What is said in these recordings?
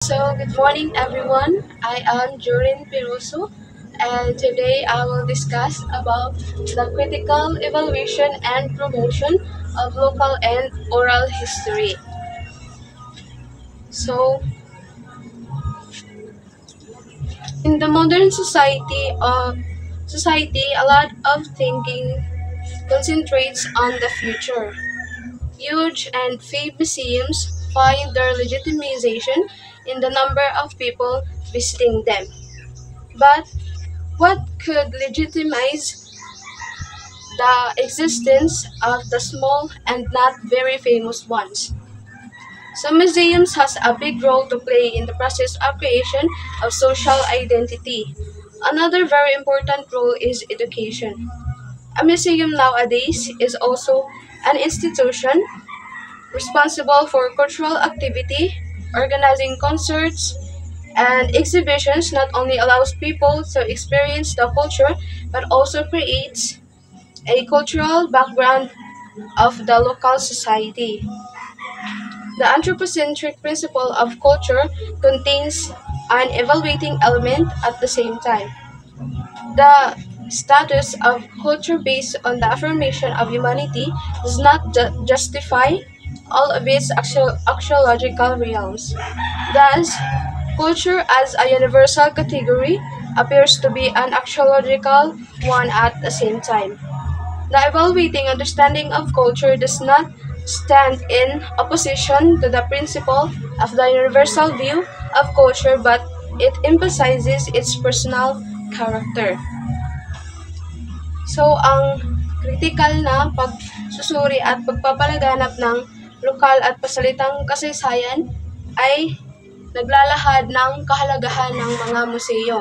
So, good morning everyone. I am Jorin Piroso and today I will discuss about the critical evaluation and promotion of local and oral history. So, in the modern society, a lot of thinking concentrates on the future. Huge and fame museums find their legitimization in the number of people visiting them. But what could legitimize the existence of the small and not very famous ones? Some museums has a big role to play in the process of creation of social identity. Another very important role is education. A museum nowadays is also an institution responsible for cultural activity, organizing concerts, and exhibitions not only allows people to experience the culture but also creates a cultural background of the local society. The anthropocentric principle of culture contains an evaluating element at the same time. The status of culture based on the affirmation of humanity does not justify all of its axiological realms. Thus, culture as a universal category appears to be an axiological one at the same time. The evaluating understanding of culture does not stand in opposition to the principle of the universal view of culture, but it emphasizes its personal character. So, ang critical na pagsusuri at pagpapalaganap ng lokal at pasalitang kasaysayan ay naglalahad ng kahalagahan ng mga museo.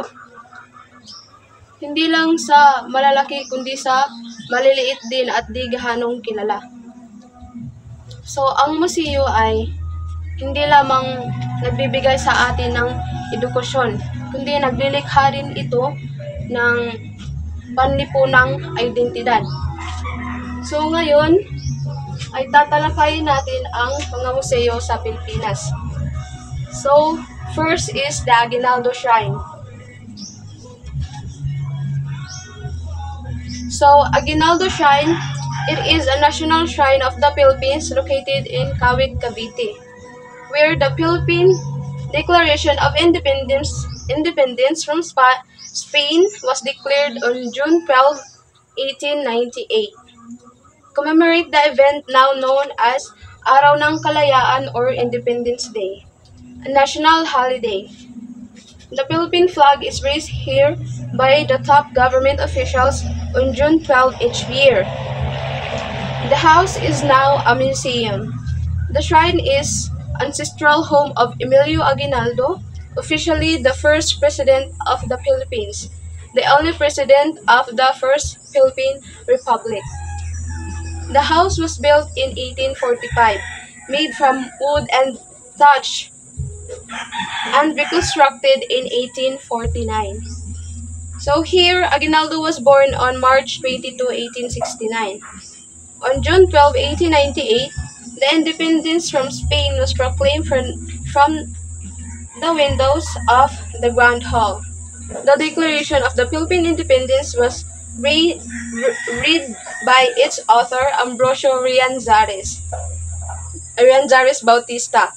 Hindi lang sa malalaki kundi sa maliliit din at di gaanong kilala. So, ang museo ay hindi lamang nagbibigay sa atin ng edukasyon, kundi naglilikha rin ito ng panlipunang identidad. So, ngayon ay tatalakayin natin ang mga museo sa Pilipinas. So, first is the Aguinaldo Shrine. So, Aguinaldo Shrine, it is a national shrine of the Philippines located in Kawit, Cavite, where the Philippine Declaration of Independence from Spain was declared on June 12, 1898. Commemorate the event now known as Araw ng Kalayaan or Independence Day, a national holiday. The Philippine flag is raised here by the top government officials on June 12 each year. The house is now a museum. The shrine is ancestral home of Emilio Aguinaldo, officially the first president of the Philippines, the only president of the first Philippine Republic. The house was built in 1845, made from wood and thatch, and reconstructed in 1849. So here, Aguinaldo was born on March 22, 1869. On June 12, 1898, the independence from Spain was proclaimed from the windows of the Grand Hall. The Declaration of the Philippine Independence was read by its author, Ambrosio Rianzares Bautista,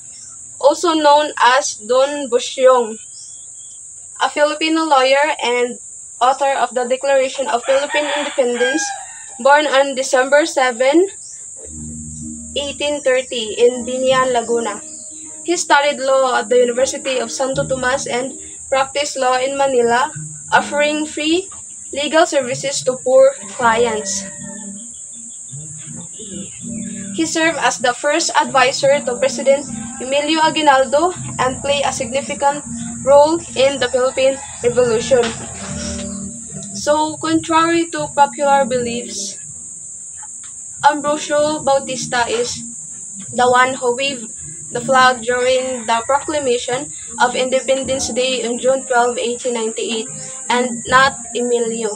also known as Don Busyong, a Filipino lawyer and author of the Declaration of Philippine Independence, born on December 7, 1830 in Binian, Laguna. He studied law at the University of Santo Tomas and practiced law in Manila, offering free legal services to poor clients. He served as the first advisor to President Emilio Aguinaldo and played a significant role in the Philippine Revolution. So, contrary to popular beliefs, Ambrosio Bautista is the one who waved the flag during the proclamation of Independence Day on June 12, 1898, and not Emilio.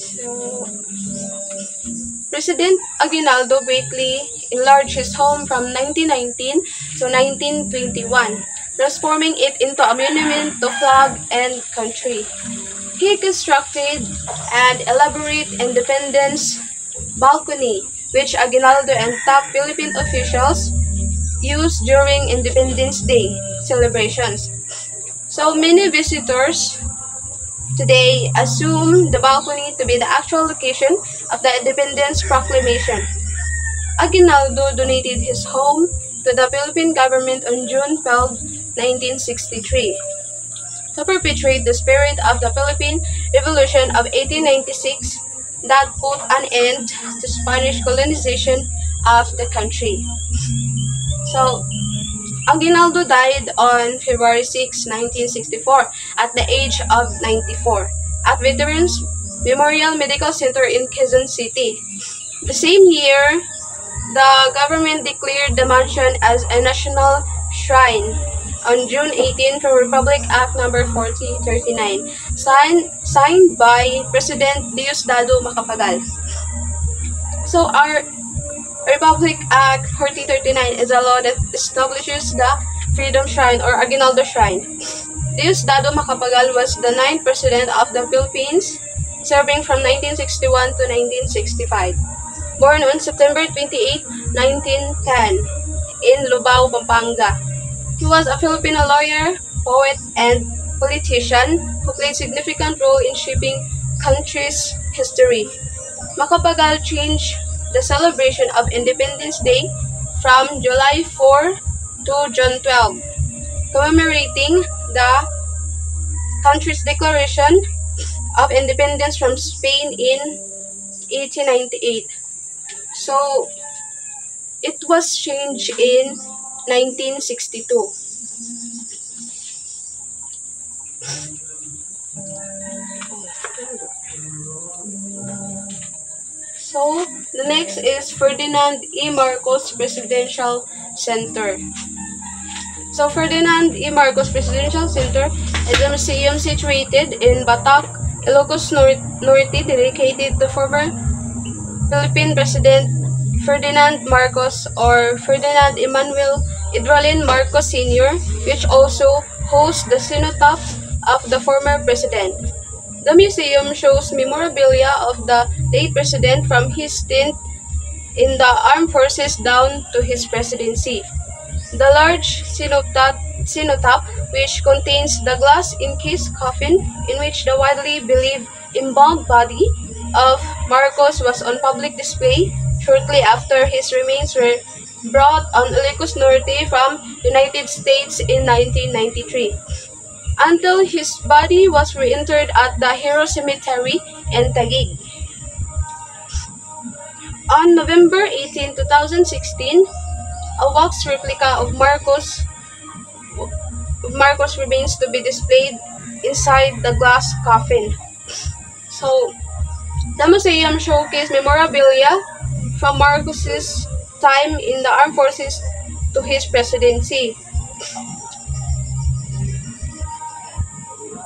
So, President Aguinaldo greatly enlarged his home from 1919 to 1921, transforming it into a monument to flag and country. He constructed an elaborate Independence balcony, which Aguinaldo and top Philippine officials used during Independence Day celebrations. So many visitors today assume the balcony to be the actual location of the Independence Proclamation. Aguinaldo donated his home to the Philippine government on June 12, 1963. To perpetuate the spirit of the Philippine Revolution of 1896 that put an end to Spanish colonization of the country. So, Aguinaldo died on February 6, 1964 at the age of 94 at Veterans Memorial Medical Center in Quezon City. The same year, the government declared the mansion as a national shrine on June 18 for Republic Act No. 4039, signed by President Diosdado Macapagal. So our Republic Act 4039 is a law that establishes the Freedom Shrine or Aguinaldo Shrine. Diosdado Macapagal was the 9th President of the Philippines, serving from 1961 to 1965. Born on September 28, 1910, in Lubao, Pampanga. He was a Filipino lawyer, poet, and politician who played a significant role in shaping country's history. Macapagal changed the celebration of Independence Day from July 4 to June 12, commemorating the country's declaration of independence from Spain in 1898. So, it was changed in 1962. So, the next is Ferdinand E. Marcos Presidential Center. So, Ferdinand E. Marcos Presidential Center is a museum situated in Batak, Ilocos Norte, dedicated to former Philippine President Ferdinand Marcos or Ferdinand Emmanuel Idralin Marcos Sr., which also hosts the cenotaph of the former president. The museum shows memorabilia of the late president from his stint in the armed forces down to his presidency. The large cenotaph, which contains the glass-encased coffin in which the widely believed embalmed body of Marcos was on public display shortly after his remains were brought on Ilocos Norte from United States in 1993, until his body was reinterred at the Hero Cemetery in Taguig. On November 18, 2016, a wax replica of Marcos remains to be displayed inside the glass coffin. So, the museum showcased memorabilia from Marcos's time in the armed forces to his presidency.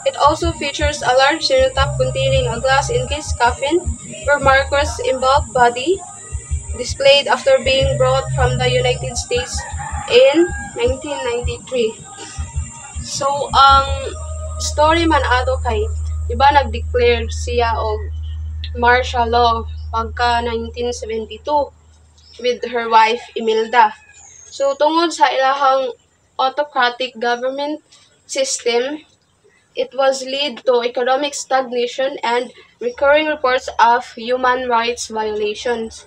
It also features a large cenotaph containing a glass-encased coffin where Marcos' embalmed body displayed after being brought from the United States in 1993. So, ang story man ato kay, diba nag-declare siya og martial law pagka 1972 with her wife Imelda. So, tungod sa ilahang autocratic government system, it was lead to economic stagnation and recurring reports of human rights violations.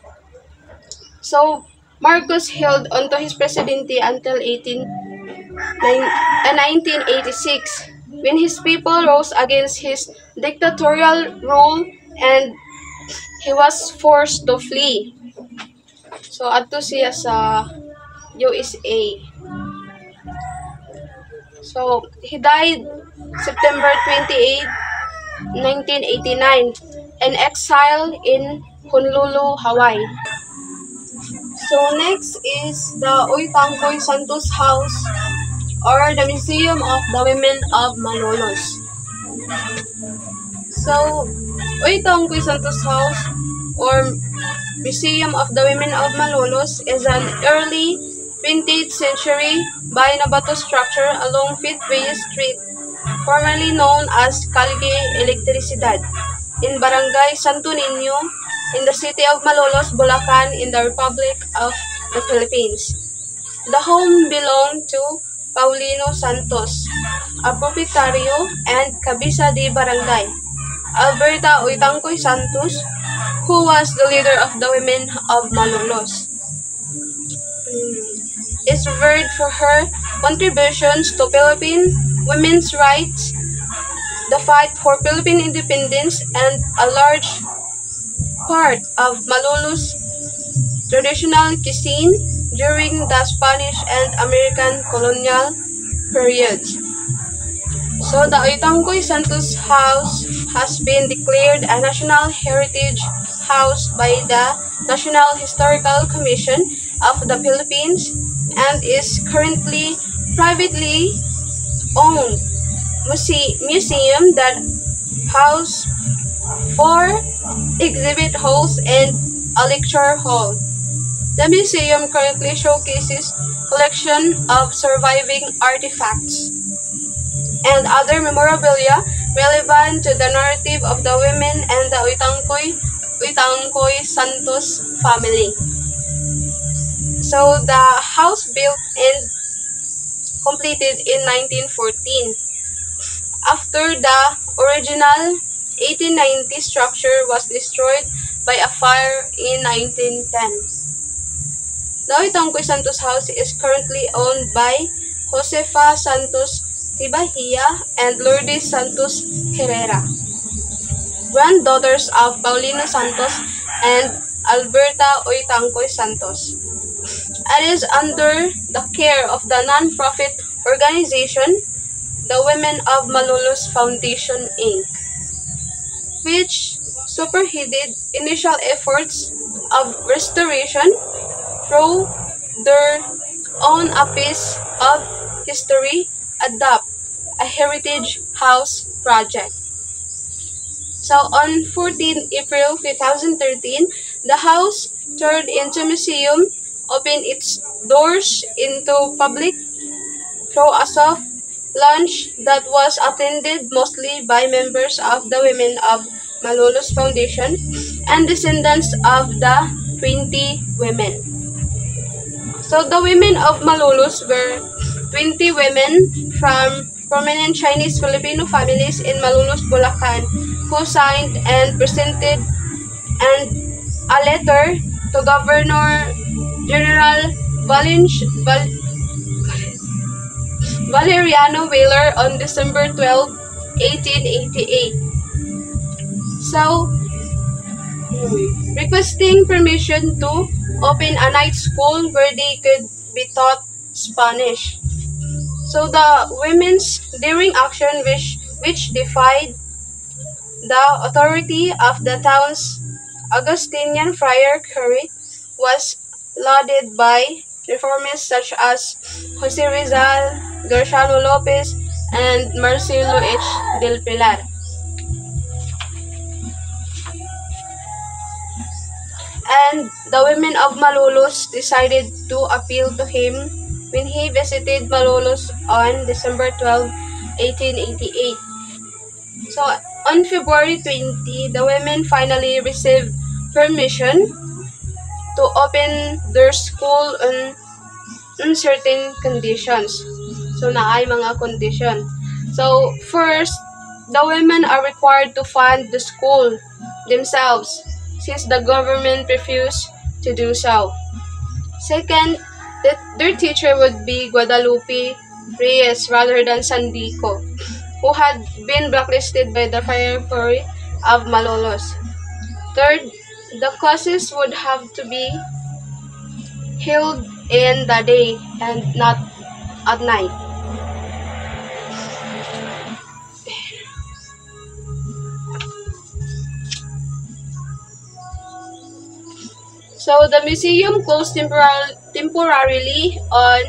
So, Marcos held onto his presidency until 1986, when his people rose against his dictatorial rule and he was forced to flee. So, adto siya sa USA. So, he died September 28, 1989, in exile in Honolulu, Hawaii. So, next is the Oitangcoy Santos House, or the Museum of the Women of Malolos. So, Oitangcoy Santos House, or Museum of the Women of Malolos is an early 20th century Bahay-na-Bato structure along Fitway Street, formerly known as Calle Electricidad, in Barangay Santo Niño, in the city of Malolos, Bulacan, in the Republic of the Philippines. The home belonged to Paulino Santos, a propietario and cabeza de barangay. Alberta Oitangcoy Santos, who was the leader of the women of Malolos, is revered for her contributions to Philippine women's rights, the fight for Philippine independence, and a large part of Malolos' traditional cuisine during the Spanish and American colonial periods. So the Oitangcoy Santos House has been declared a National Heritage House by the National Historical Commission of the Philippines and is currently privately owned museum that house 4 exhibit halls and a lecture hall. The museum currently showcases collection of surviving artifacts and other memorabilia relevant to the narrative of the women and the Oitangcoy Santos family. So the house built and completed in 1914. After the original 1890 structure was destroyed by a fire in 1910. The Oitangcoy Santos House is currently owned by Josefa Santos Tibahia and Lourdes Santos Herrera, granddaughters of Paulino Santos and Alberta Oitangcoy Santos. It is under the care of the non-profit organization, the Women of Malolos Foundation, Inc., which superseded initial efforts of restoration through their own a piece of history, adopt a heritage house project. So on 14 April 2013, the house turned into museum, opened its doors into public through a soft launch that was attended mostly by members of the Women of Malolos Foundation and descendants of the 20 women. So the Women of Malolos were 20 women from prominent Chinese Filipino families in Malolos, Bulacan, who signed and presented a letter to Governor General Valeriano Weyler on December 12, 1888. So, requesting permission to open a night school where they could be taught Spanish. So the women's daring action which defied the authority of the town's Augustinian friar curate was lauded by reformists such as Jose Rizal, Garciano Lopez, and Marcelo H. del Pilar. And the Women of Malolos decided to appeal to him when he visited Malolos on December 12, 1888. So, on February 20, the women finally received permission to open their school on certain conditions. So, naay mga condition. So, first, the women are required to fund the school themselves since the government refused to do so. Second, that their teacher would be Guadalupe Reyes rather than Sandico, who had been blacklisted by the Friar Curate of Malolos. Third, the classes would have to be held in the day and not at night. So the museum closed temporarily on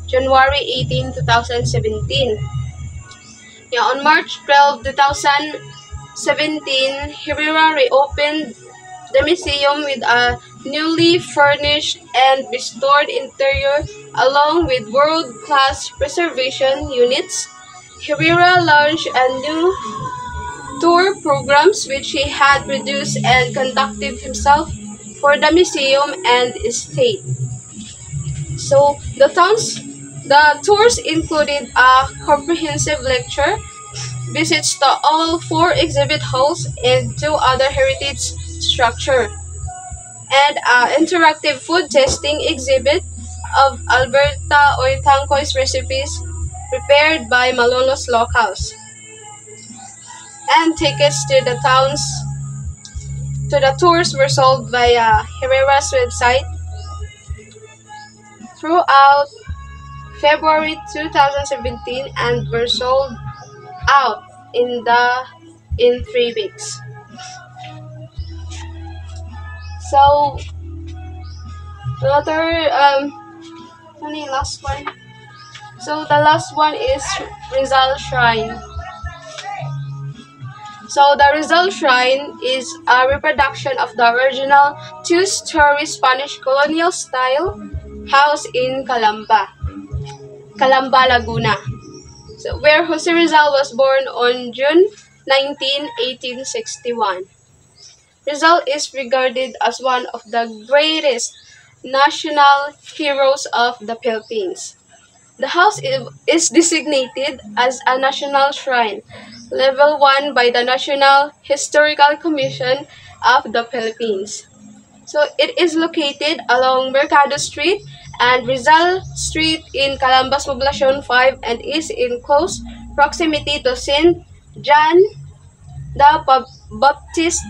January 18, 2017. Yeah, on March 12, 2017, Herrera reopened the museum with a newly furnished and restored interior along with world-class preservation units. Herrera launched a new tour programs which he had produced and conducted himself for the museum and estate. So the tours included a comprehensive lecture, visits to all four exhibit halls and two other heritage structures, and an interactive food tasting exhibit of Alberta Oitancoy's recipes prepared by Malolos locals. And tickets to the tours were sold via Herrera's website throughout February 2017 and were sold out in 3 weeks. So last one. So the last one is Rizal Shrine. So the Rizal Shrine is a reproduction of the original two-story Spanish colonial style house in Calamba, Laguna. So, where Jose Rizal was born on June 19, 1861. Rizal is regarded as one of the greatest national heroes of the Philippines. The house is designated as a national shrine, level 1 by the National Historical Commission of the Philippines. So it is located along Mercado Street and Rizal Street in Calambas Poblacion 5 and is in close proximity to St. John the Baptist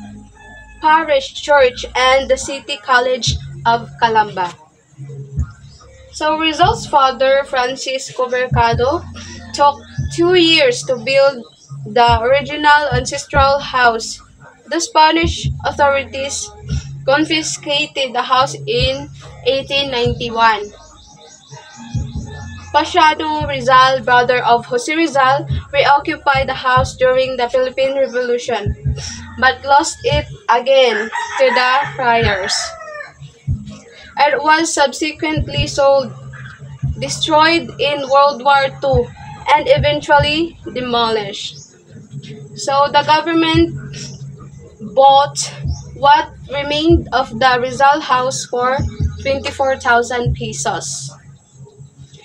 Parish Church and the City College of Calamba. So Rizal's father, Francisco Mercado, took 2 years to build the original ancestral house. The Spanish authorities confiscated the house in 1891. Pasiano Rizal, brother of Jose Rizal, reoccupied the house during the Philippine Revolution, but lost it again to the friars. It was subsequently sold, destroyed in World War II, and eventually demolished. So the government bought what remained of the Rizal house for 24,000 pesos.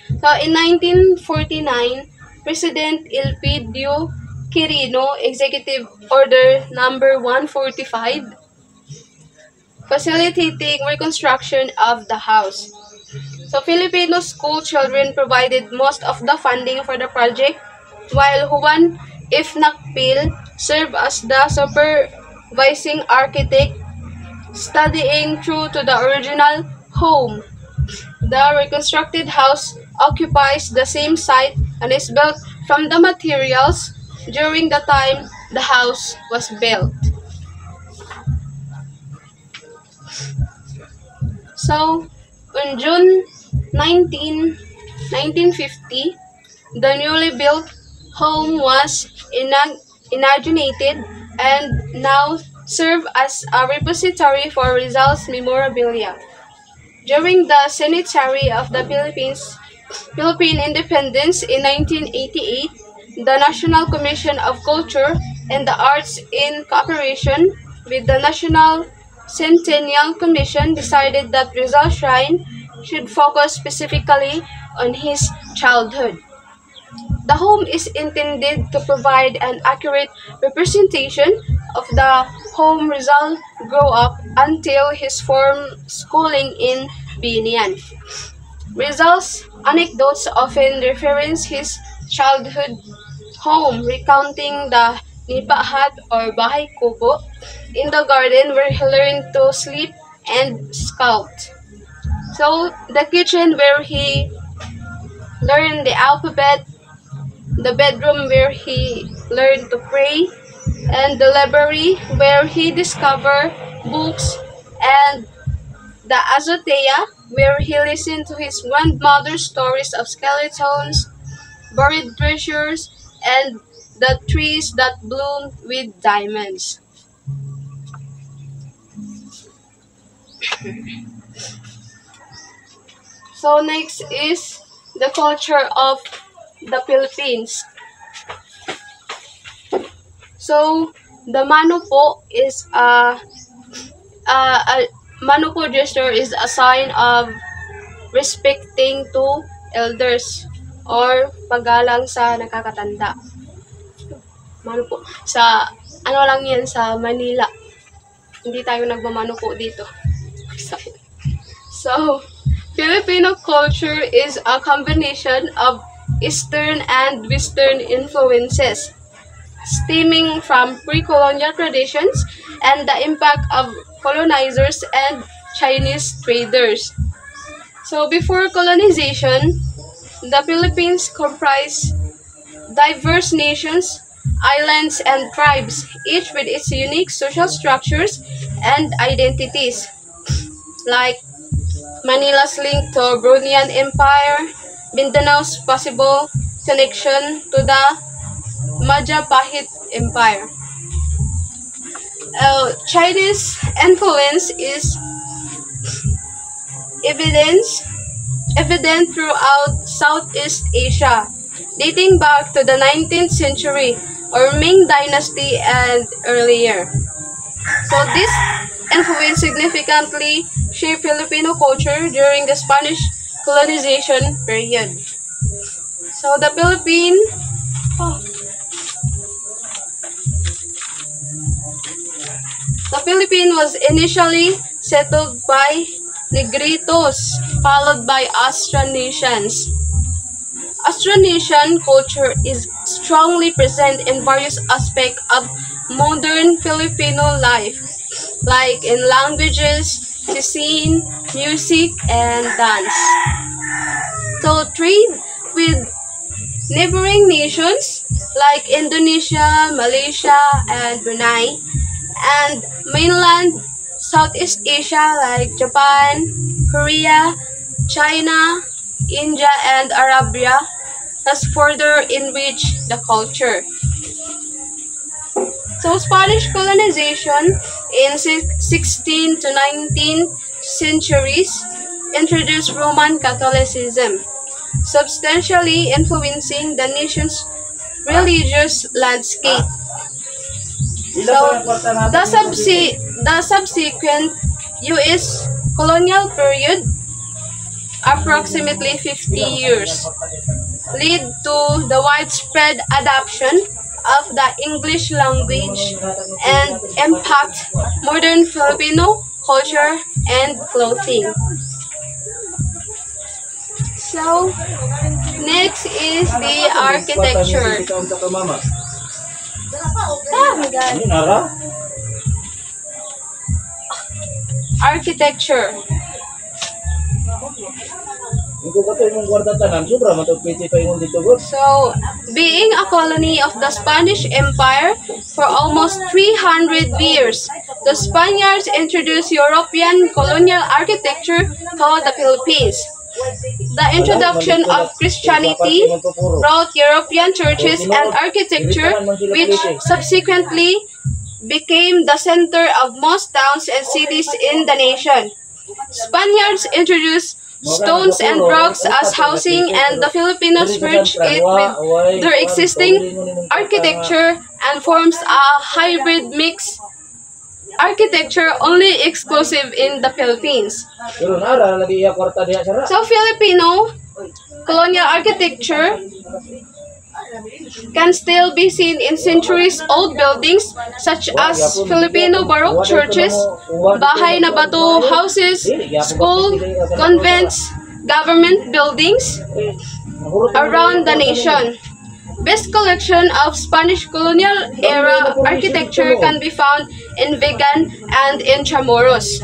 So in 1949, President Elpidio Quirino Executive Order Number 145 facilitating reconstruction of the house. So Filipino school children provided most of the funding for the project, while Juan F. Nakpil served as the supervising architect, studying true to the original home. The reconstructed house occupies the same site and is built from the materials during the time the house was built. So, on June 19, 1950, the newly built home was inaugurated and now serves as a repository for Rizal's memorabilia. During the centenary of the Philippine independence in 1988, the National Commission of Culture and the Arts, in cooperation with the National Centennial Commission, decided that Rizal Shrine should focus specifically on his childhood. The home is intended to provide an accurate representation of the home Rizal grew up until his formal schooling in Binian. Rizal's anecdotes often reference his childhood home, recounting the nipa hut or bahay kubo in the garden where he learned to sleep and sculpt. So, the kitchen where he learned the alphabet, the bedroom where he learned to pray, and the library where he discovered books, and the azotea where he listened to his grandmother's stories of skeletons, buried treasures, and the trees that bloom with diamonds. So next is the culture of the Philippines. So the mano po is a mano po gesture is a sign of respecting to elders or paggalang sa nakakatanda. Mano po sa ano lang yan sa Manila. Hindi tayo nagmamano po dito. So Filipino culture is a combination of Eastern and Western influences, stemming from pre-colonial traditions and the impact of colonizers and Chinese traders. So before colonization, the Philippines comprised diverse nations, islands, and tribes, each with its unique social structures and identities, like Manila's link to Bruneian Empire, Mindanao's possible connection to the Majapahit Empire. Chinese influence is evident throughout Southeast Asia, dating back to the 19th century or Ming Dynasty and earlier. So this influence significantly shaped Filipino culture during the Spanish colonization period. So the Philippines was initially settled by Negritos, followed by Austronesians. Austronesian culture is strongly present in various aspects of modern Filipino life, like in languages, cuisine, music, and dance. So trade with neighboring nations like Indonesia, Malaysia, and Brunei, and mainland Southeast Asia like Japan, Korea, China, India, and Arabia has further enriched the culture. So Spanish colonization in 16th to 19th centuries introduced Roman Catholicism, substantially influencing the nation's religious landscape. So the subsequent U.S. colonial period, approximately 50 years, led to the widespread adoption of the English language and impact modern Filipino culture and clothing. So next is the architecture. Architecture. So, being a colony of the Spanish Empire for almost 300 years, the Spaniards introduced European colonial architecture to the Philippines. The introduction of Christianity brought European churches and architecture, which subsequently became the center of most towns and cities in the nation. Spaniards introduced stones and rocks as housing, and the Filipinos merged it with their existing architecture and forms a hybrid mix architecture only exclusive in the Philippines. So Filipino colonial architecture can still be seen in centuries-old buildings such as Filipino Baroque churches, bahay na bato houses, school, convents, government buildings around the nation. Best collection of Spanish colonial era architecture can be found in Vigan and in Chamorros.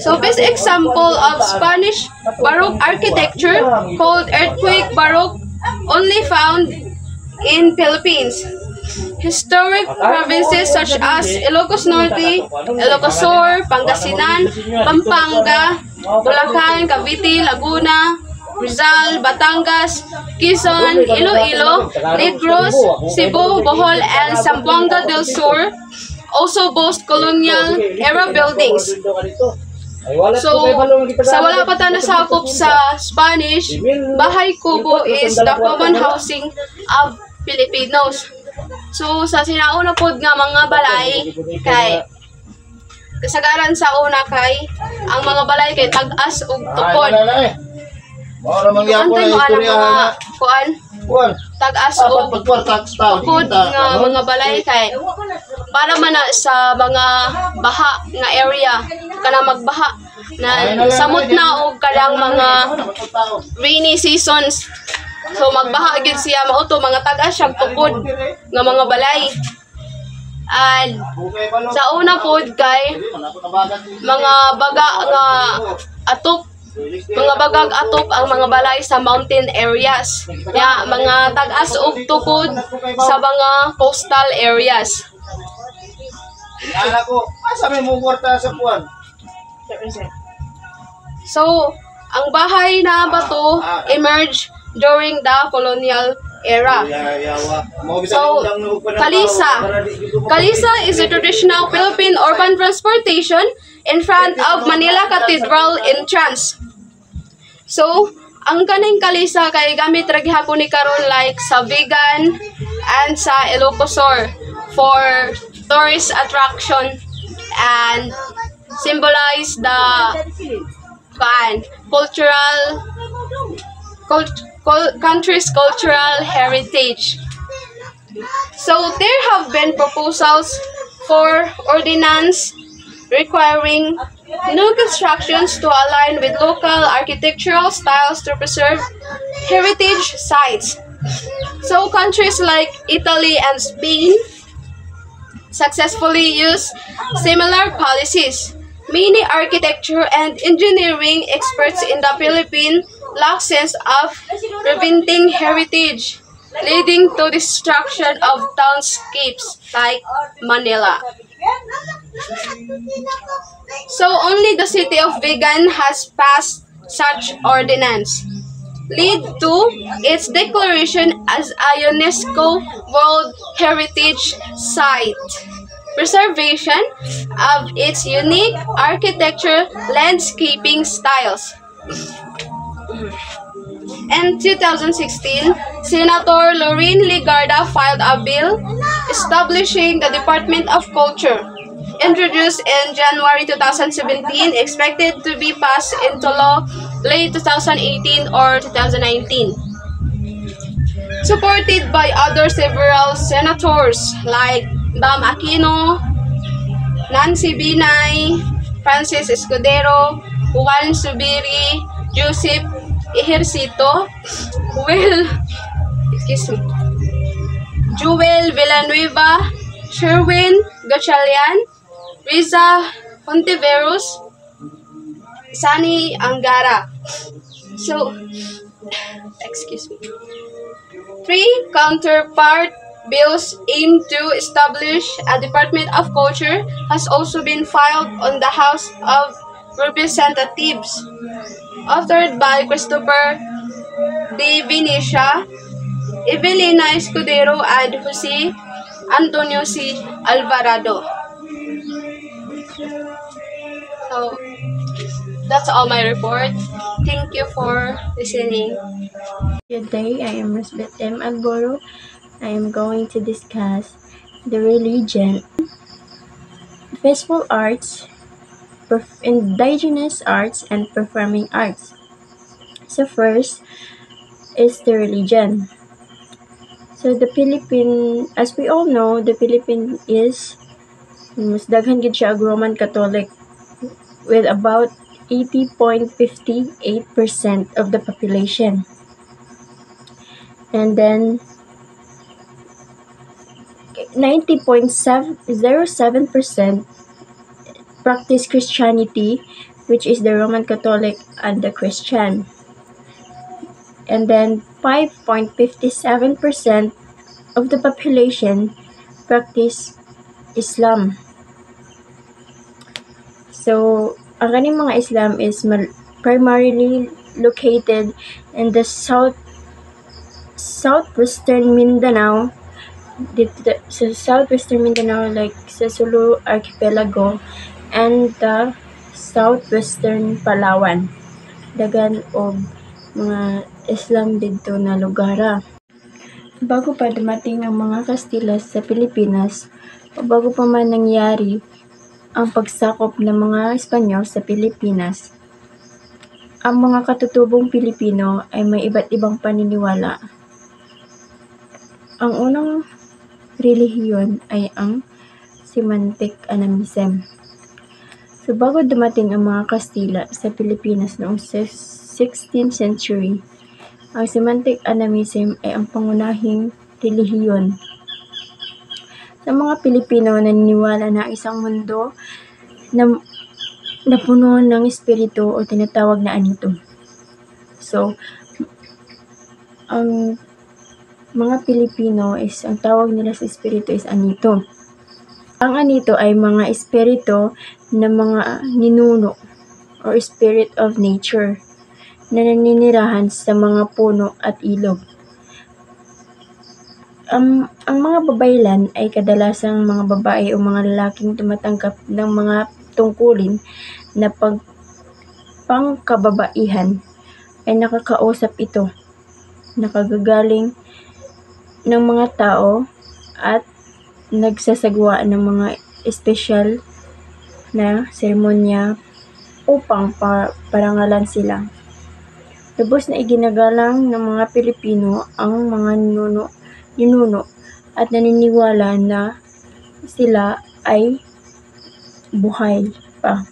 So best example of Spanish Baroque architecture called Earthquake Baroque only found in Philippines. Historic provinces such as Ilocos Norte, Ilocos Sur, Pangasinan, Pampanga, Bulacan, Cavite, Laguna, Rizal, Batangas, Quezon, Iloilo, Negros, Cebu, Bohol, and Zamboanga del Sur also boast colonial era buildings. So, sa wala pa tayo nasakop sa Spanish, bahay kubo is the common housing of Filipinos. So, sa sinauna pod nga mga balay, kay kasagaran sa una kay ang mga balay kay tag-as ug tukod. Antay mo alam mga kuan? Tag-as ug tukod nga mga balay kay para man na sa mga baha nga area kana magbaha na samot na og kadang mga rainy seasons. So magbaha gid siya mao to mga tag-as siya tukod nga mga balay. And sa una pod kay mga baga nga atop, mga bagag atop ang mga balay sa mountain areas. Ya, mga tag-as ug tukod sa mga coastal areas. So, ang bahay na bato emerged during the colonial era. So, Kalisa is a traditional Philippine urban transportation in front of Manila Cathedral entrance. So, ang kaning Kalisa kay gamit ra gihapon ni karon like sa Vigan and sa Ilocosur for tourist attraction and symbolize the country's cultural heritage. So there have been proposals for ordinance requiring new constructions to align with local architectural styles to preserve heritage sites. So countries like Italy and Spain successfully use similar policies. Many architecture and engineering experts in the Philippines lack sense of preventing heritage, leading to destruction of townscapes like Manila. So only the city of Vigan has passed such ordinance, lead to its declaration as a UNESCO World Heritage Site. Preservation of its unique architecture landscaping styles. In 2016, Senator Lorraine Legarda filed a bill establishing the Department of Culture, introduced in January 2017, expected to be passed into law late 2018 or 2019. Supported by other several senators like Bam Aquino, Nancy Binay, Francis Escudero, Juan Subiri, Joseph Ejercito, Joel Villanueva, Sherwin Gatchalian, Riza Hontiveros, Sani Angara. So, excuse me. Three counterpart bills aimed to establish a Department of Culture has also been filed on the House of Representatives, authored by Christopher De Venecia, Evelina Escudero, and Jose Antonio C. Alvarado. So, that's all my report. Thank you for listening. Good day, I am Rosbeth M. Alboro. I am going to discuss the religion, visual arts, indigenous arts, and performing arts. So first is the religion. So the Philippines, as we all know, the Philippines is mas daghan gid siya Roman Catholic with about 80.58% of the population. And then 90.07% practice Christianity, which is the Roman Catholic and the Christian. And then 5.57% of the population practice Islam. So, ang kaning mga Islam is primarily located in the southwestern Mindanao, sa southwestern Mindanao, like sa Sulu Archipelago, and the southwestern Palawan. Dagan og mga Islam didto na lugar. Bago pa dumating ang mga Kastila sa Pilipinas, o bago pa man nangyari ang pagsakop ng mga Espanyol sa Pilipinas, ang mga katutubong Pilipino ay may iba't ibang paniniwala. Ang unang relihiyon ay ang Semantic Animism. So bago dumating ang mga Kastila sa Pilipinas noong 16th century, ang Semantic Animism ay ang pangunahing relihiyon. Sa mga Pilipino, naniniwala na isang mundo na puno ng espiritu o tinatawag na anito. So, ang mga Pilipino ang tawag nila sa espiritu is anito. Ang anito ay mga espiritu na mga ninuno or spirit of nature na naninirahan sa mga puno at ilog. Ang mga babaylan ay kadalasang mga babae o mga lalaking tumatanggap ng mga tungkulin na pangkababaihan ay nakakausap ito, nakagagaling ng mga tao at nagsasagawa ng mga espesyal na seremonya upang parangalan sila. Lubos na iginagalang ng mga Pilipino ang mga ninuno at naniniwala na sila ay buhay pa.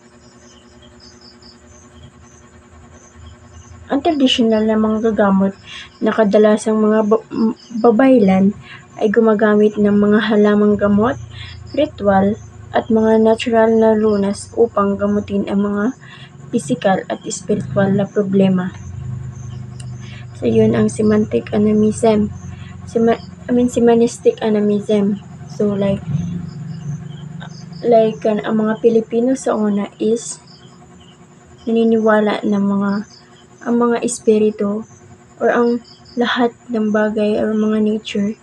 Ang tradisyonal na mga gagamot na kadalasang mga babaylan ay gumagamit ng mga halamang gamot, ritual, at mga natural na lunas upang gamutin ang mga pisikal at espiritual na problema. So yun ang Semantic Animism. Semanistic Animism. So like ang mga Pilipino sa una is naniniwala na ang mga espiritu or ang lahat ng bagay or mga nature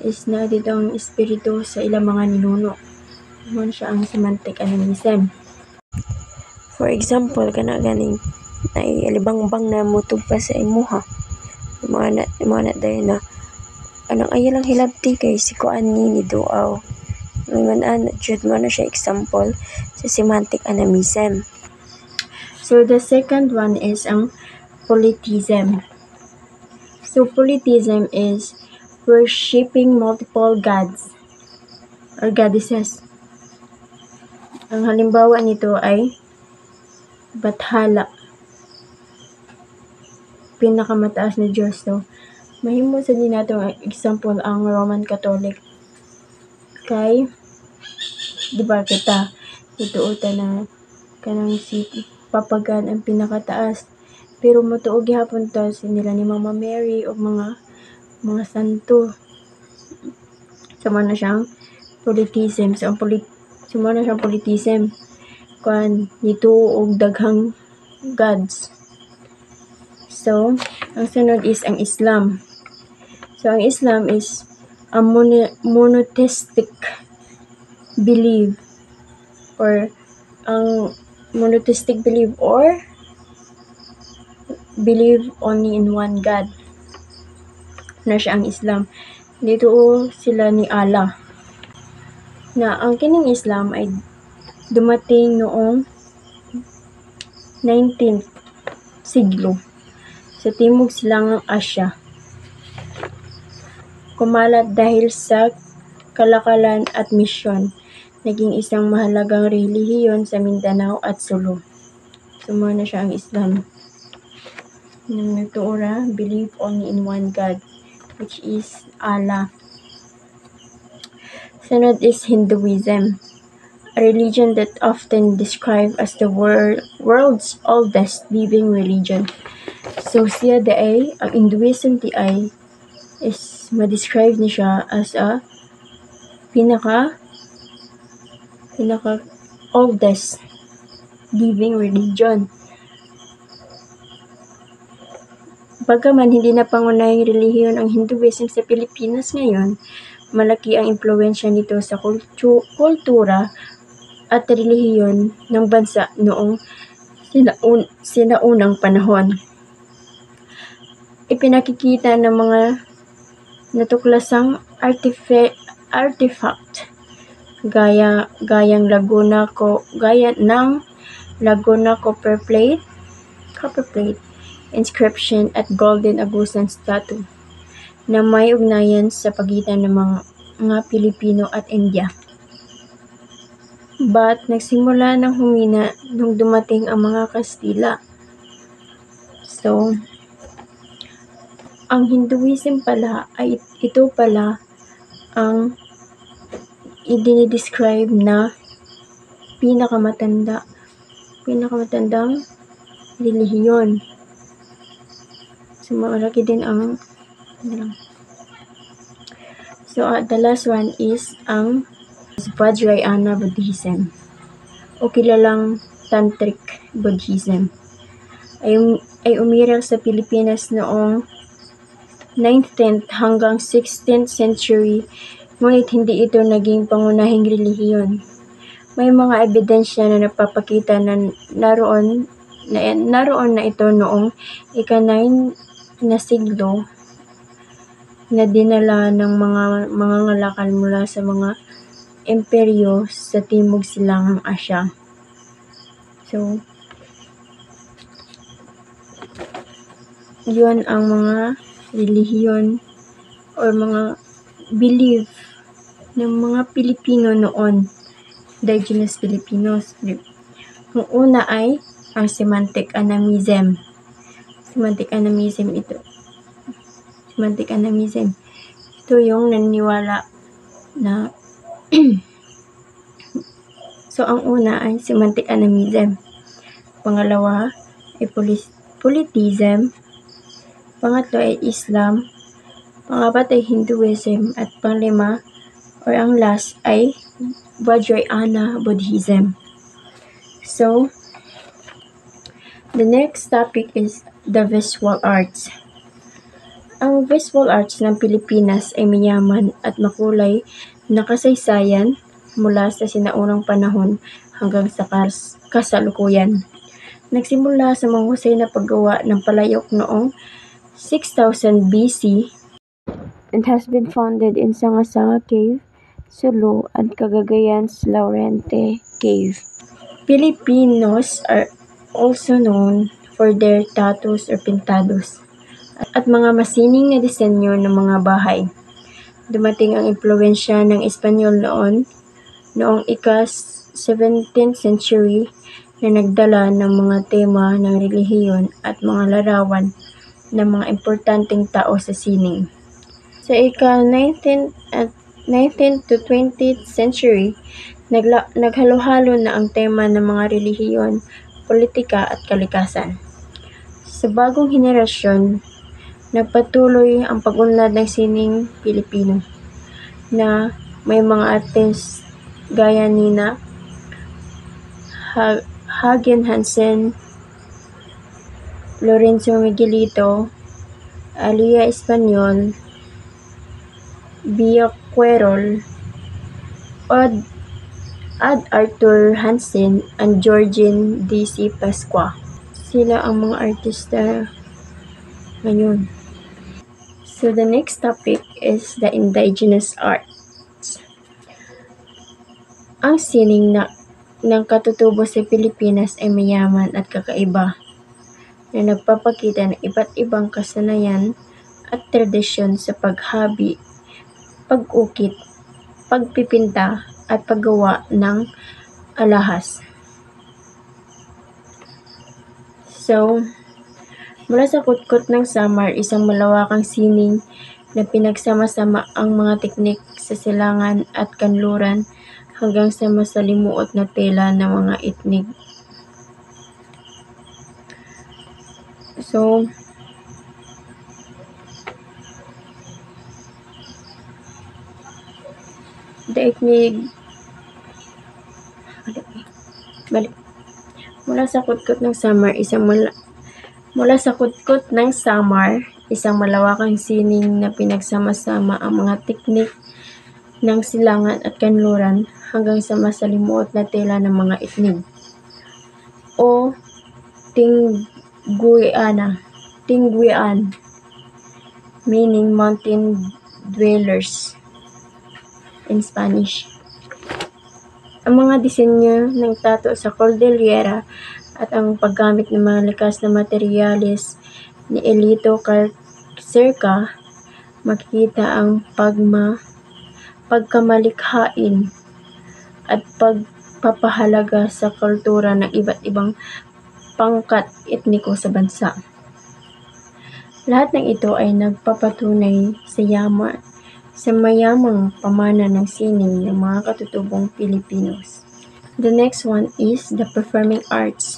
is na dito ang espiritu sa ilang mga ninuno. Yun siya ang Semantic Animism. For example, kana ganing ay alibangbang na mutog pa sa imuha. Mga na dahil na anong ayalang hilabti kay si Kuan ni Duaw. Ngayon jud mo na siya example sa Semantic Animism. So the second one is ang Polytheism. So Polytheism is worshipping multiple gods or goddesses. Ang halimbawa nito ay Bathala, pinakamataas na Diyos. So, mahimo sa din nato example ang Roman Catholic. Kay, di ba kita, ituutan na kanang si Papagan ang pinakataas. Pero mutuog gihapon to nila ni Mama Mary o mga santo. Sama na siyang Polytheism. So, sama na siyang Polytheism. Kuan nito og daghang gods. So, ang sunod is ang Islam. So, ang Islam is a monotheistic belief or believe only in one God. Na siya ang Islam. Dito sila ni Allah. Na ang kining Islam ay dumating noong 19th siglo sa timog silangang Asya. Kumalat dahil sa kalakalan at misyon, naging isang mahalagang relihiyon sa Mindanao at Sulu. Suma na siya ang Islam. Nang nagtuora, believe only in one God, which is Allah. Sunod is Hinduism, a religion that often described as the world's oldest living religion. So siya ang Hinduism is ma-describe ni siya as a pinaka oldest living religion. Bagaman hindi na pangunahing relihiyon ang Hinduism sa Pilipinas ngayon, malaki ang impluwensya nito sa kultura at relihiyon ng bansa noong sinaunang panahon. Ipinakikita ng mga natuklasang artifact gaya ng Laguna copper plate inscription at golden agusan statue na may ugnayan sa pagitan ng mga Pilipino at India. But nagsimula ng humina nung dumating ang mga Kastila. So, ang Hinduism pala ay ito pala ang idinidescribe na pinakamatandang relihiyon. So, malaki din ang the last one is ang Vajrayana Buddhism o kilalang Tantric Buddhism ay umiral sa Pilipinas noong 19th hanggang 16th century, ngunit hindi ito naging pangunahing relihiyon. May mga ebidensya na nagpapakita na naroon na ito noong ika-9 na siglo na dinala ng mga ngalakal mula sa mga imperyo sa Timog Silangang Asya. So, yun ang mga relihiyon or mga belief ng mga Pilipino noon, indigenous Filipinos. Ang una ay ang semantic animism. Semantic animism ito yung naniniwala na so ang una ay semantic animism, pangalawa ay politism, pangatlo ay Islam, pangapat ay Hinduism, at panglima or ang last ay Vajrayana Buddhism. So, the next topic is the visual arts. Ang visual arts ng Pilipinas ay mayaman at makulay na kasaysayan mula sa sinaunang panahon hanggang sa kasalukuyan. Nagsimula sa mahusay na paggawa ng palayok noong 6000 BC and has been founded in Sanga-Sanga Cave, Sulu, at Cagayan's Laurente Cave. Filipinos are also known for their tattoos or pintados at mga masining na disenyo ng mga bahay. Dumating ang impluwensya ng Espanyol noong ika-17th century na nagdala ng mga tema ng relihiyon at mga larawan ng mga importanteng tao sa sining. Sa ika-19th to 20th century, naghalo-halo na ang tema ng mga relihiyon, politika at kalikasan. Sa bagong henerasyon, nagpatuloy ang pag-unlad ng sining Pilipino na may mga artist gaya nina Hagen Hansen, Lorenzo Miguelito, Alia Espanyol, Bia Querol, Ad Arthur Hansen, and Georgine D.C. Pasqua. Sila ang mga artista ngayon. So the next topic is the indigenous arts. Ang sining ng katutubo sa Pilipinas ay mayaman at kakaiba na nagpapakita ng iba't ibang kasanayan at tradisyon sa paghabi, pag-ukit, pagpipinta, at paggawa ng alahas. So, mula sa Kutkot ng Samar, isang malawakang sining na pinagsama-sama ang mga teknik sa silangan at kanluran hanggang sa masalimuot na tela ng mga itnig. So, mula sa Kutkot ng Samar, isang malawakang sining na pinagsama-sama ang mga teknik ng silangan at kanluran hanggang sa masalimuot na tela ng mga itnig o Tingguian, meaning mountain dwellers in Spanish. Ang mga disenyo ng tato sa Cordillera at ang paggamit ng mga likas na materyales ni Elito Cerca, makikita ang pagkamalikhain at pagpapahalaga sa kultura ng iba't ibang pangkat etniko sa bansa. Lahat ng ito ay nagpapatunay sa mayamang pamana ng sining ng mga katutubong Pilipinos. The next one is the performing arts.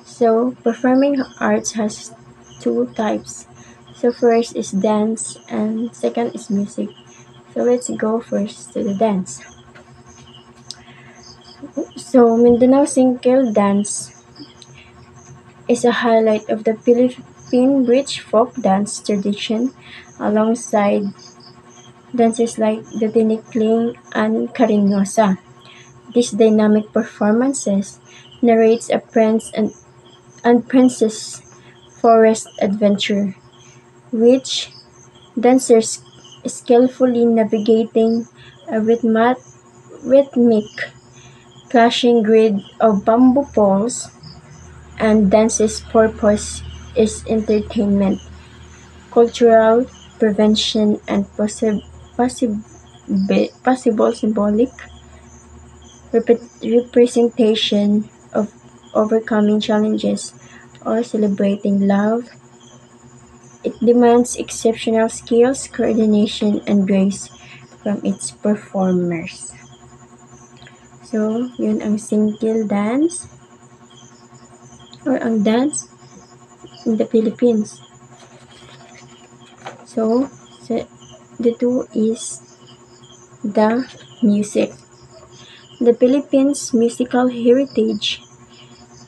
So, performing arts has two types. So, first is dance and second is music. So, let's go first to the dance. So, Mindanao Singkil dance is a highlight of the Philippine rich folk dance tradition alongside dances like the Tinikling and Cariñosa. These dynamic performances narrates a prince and princess forest adventure, which dancers skillfully navigating a rhythmic clashing grid of bamboo poles, and dance's purpose is entertainment, cultural prevention, and possible symbolic representation of overcoming challenges or celebrating love. It demands exceptional skills, coordination, and grace from its performers. So, yun ang Singkil dance or ang dance in the Philippines. So the two is the music. The Philippines' musical heritage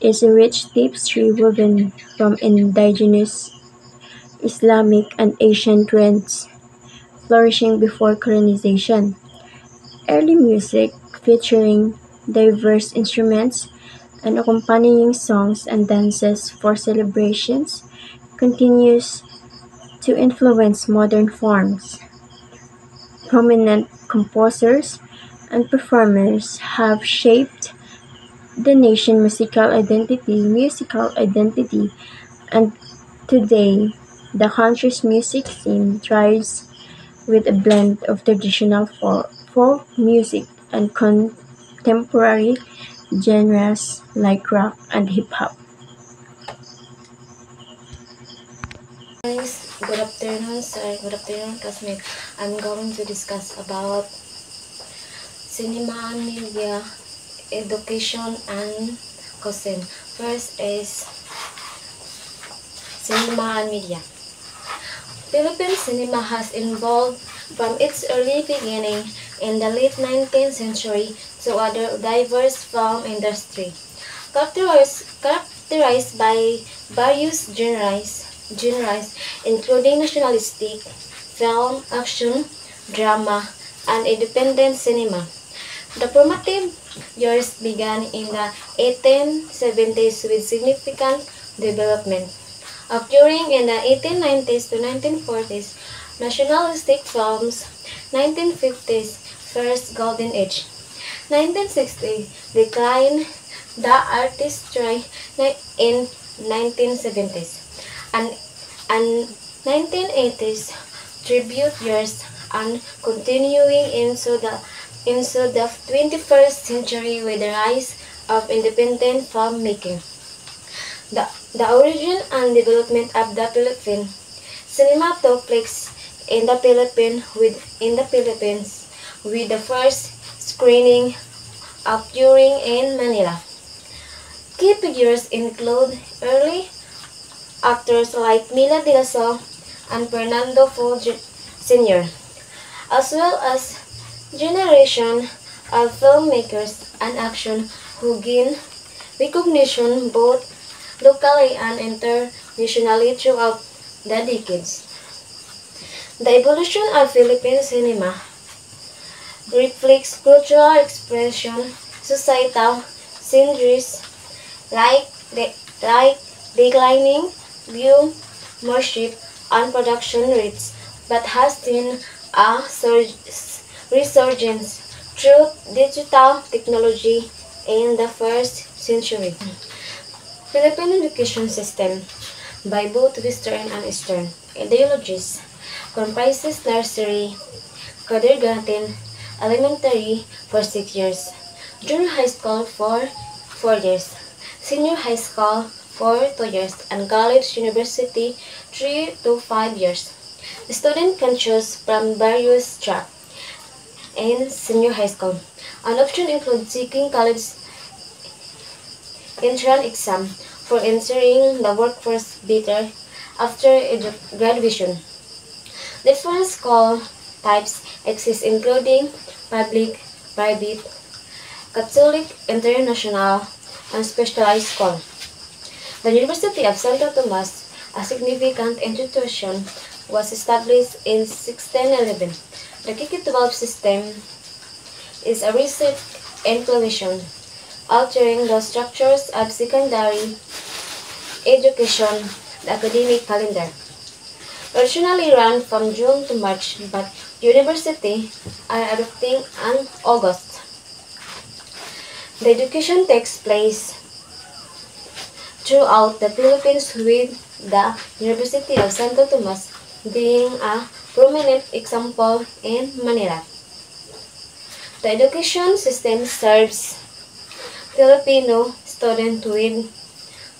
is a rich tapestry woven from indigenous Islamic and Asian trends flourishing before colonization. Early music featuring diverse instruments and accompanying songs and dances for celebrations continues to influence modern forms. Prominent composers and performers have shaped the nation's musical identity, and today the country's music scene thrives with a blend of traditional folk music and contemporary genres like rock and hip-hop. Guys, good afternoon sir, good afternoon classmate. I'm going to discuss about cinema and media, education and cuisine. First is cinema and media. Philippine cinema has evolved from its early beginning in the late 19th century to a diverse film industry, characterized by various genres including nationalistic film, action, drama, and independent cinema. The formative years began in the 1870s with significant development, occurring in the 1890s to 1940s, nationalistic films, 1950s, first golden age, 1960 decline, the artistry in 1970s, and 1980s tribute years, and continuing into the 21st century with the rise of independent filmmaking. The origin and development of the Philippine cinema took place in the Philippines with the first screening occurring in Manila. Key figures include early actors like Mila de la Salle and Fernando Fo Sr., as well as generation of filmmakers and action who gained recognition both locally and internationally throughout the decades. The evolution of Philippine cinema. reflects cultural expression, societal synergies like declining viewership and production rates, but has seen a resurgence through digital technology in the first century. Philippine education system, by both Western and Eastern ideologies, comprises nursery, kindergarten, elementary for 6 years, junior high school for 4 years, senior high school for 2 years, and college university 3 to 5 years. The student can choose from various tracks in senior high school. An option includes taking college entrance exam for entering the workforce better after graduation. Different school types exist including public, private, Catholic, international, and specialized school. The University of Santo Tomas, a significant institution, was established in 1611. The K-12 system is a recent implementation, altering the structures of secondary education, the academic calendar. Originally run from June to March, but universities are adopting in August. The education takes place throughout the Philippines with the University of Santo Tomas being a prominent example in Manila. The education system serves Filipino students with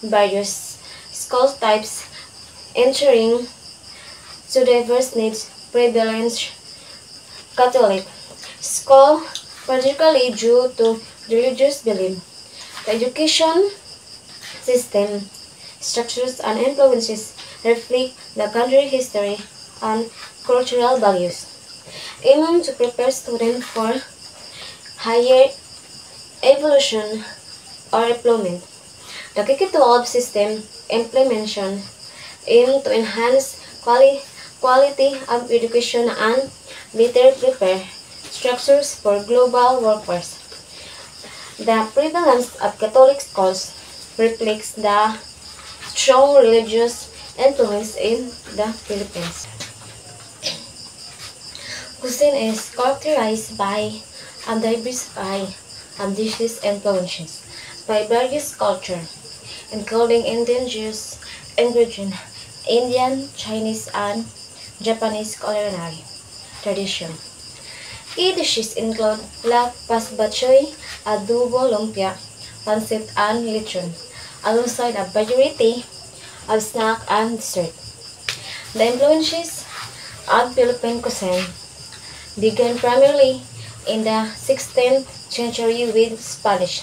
various school types, ensuring to diverse needs prevalence Catholic school, particularly due to religious belief. The education system structures and influences reflect the country's history and cultural values, aiming to prepare students for higher evolution or employment. The K-12 system implementation aims to enhance quality of education and better prepare structures for global workforce. The prevalence of Catholic schools reflects the strong religious influence in the Philippines. Cuisine is characterized by a diversified and dishes influences by various cultures, including indigenous ingredients, Indian, Chinese, and Japanese culinary tradition. Key dishes include lapas bachoy, adobo lumpia, pancit, and lechon, alongside a variety of snack and dessert. The influences of Philippine cuisine began primarily in the 16th century with Spanish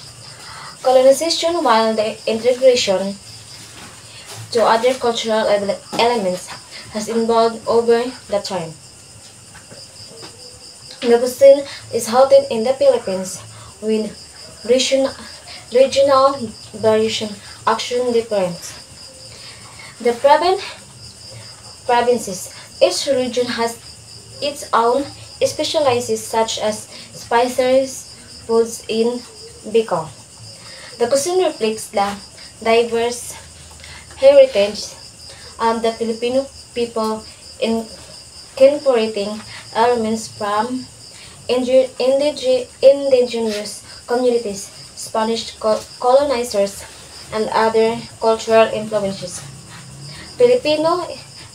colonization, while the integration to other cultural elements has evolved over the time. The cuisine is hosted in the Philippines with regional variation action different. The provinces, each region has its own specialties such as spices, foods in Bicol. The cuisine reflects the diverse heritage of the Filipino people incorporating elements from indigenous communities, Spanish colonizers, and other cultural influences. Filipino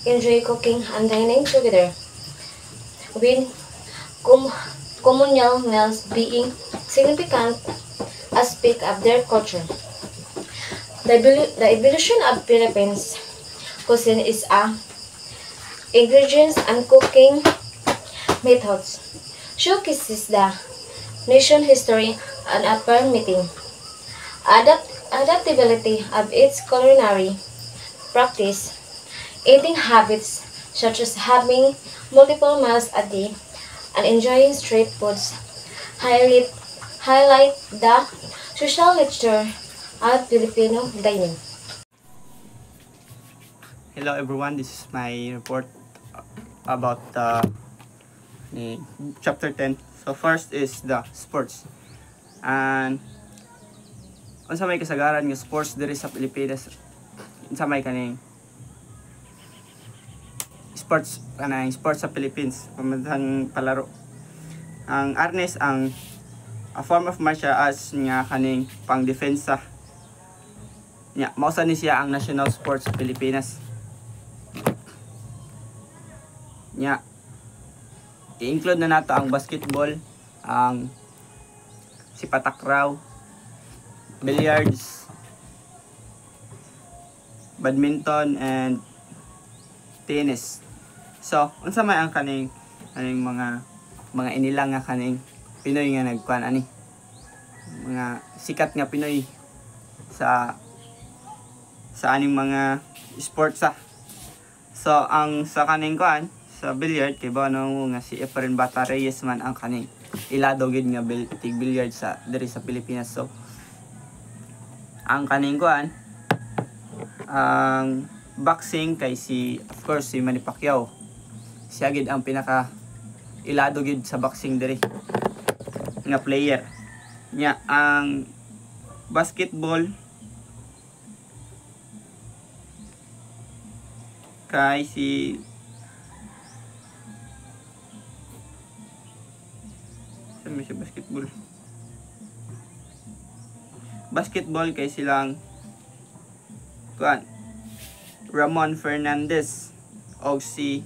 enjoy cooking and dining together, with communal meals being significant aspect of their culture. The evolution of Philippines cuisine is ingredients and cooking methods showcases the nation history and a permitting adaptability of its culinary practice, eating habits such as having multiple meals a day and enjoying street foods highlight the social nature of Filipino dining. Hello everyone, this is my report about the ni chapter 10. So first is the sports. And unsa may kasagaran nga sports diri sa Pilipinas? Unsa may kaning sports sa Philippines, pamantang palaro. Ang arnis ang a form of martial arts nga kaning pang-depensa. Nya mausa ni siya ang national sports sa Pilipinas. Nya i-include na nato ang basketball, ang sipatakraw, billiards, badminton, and tennis. So, unsa may ang kaning mga inilang nga kaning Pinoy nga nagkuan ani. Mga sikat nga Pinoy sa aning mga sports sa. So, ang sa kaning kuan sa billiard kay bano nga si Efren Bata Reyes man ang kaning ilado gid nga billiard sa diri sa Pilipinas. So, ang kaning kuan ang boxing kay of course si Manny Pacquiao. Siya gid ang pinaka ilado gid sa boxing diri nga player. Nya ang basketball kay si basketball kay silang kuan Ramon Fernandez o si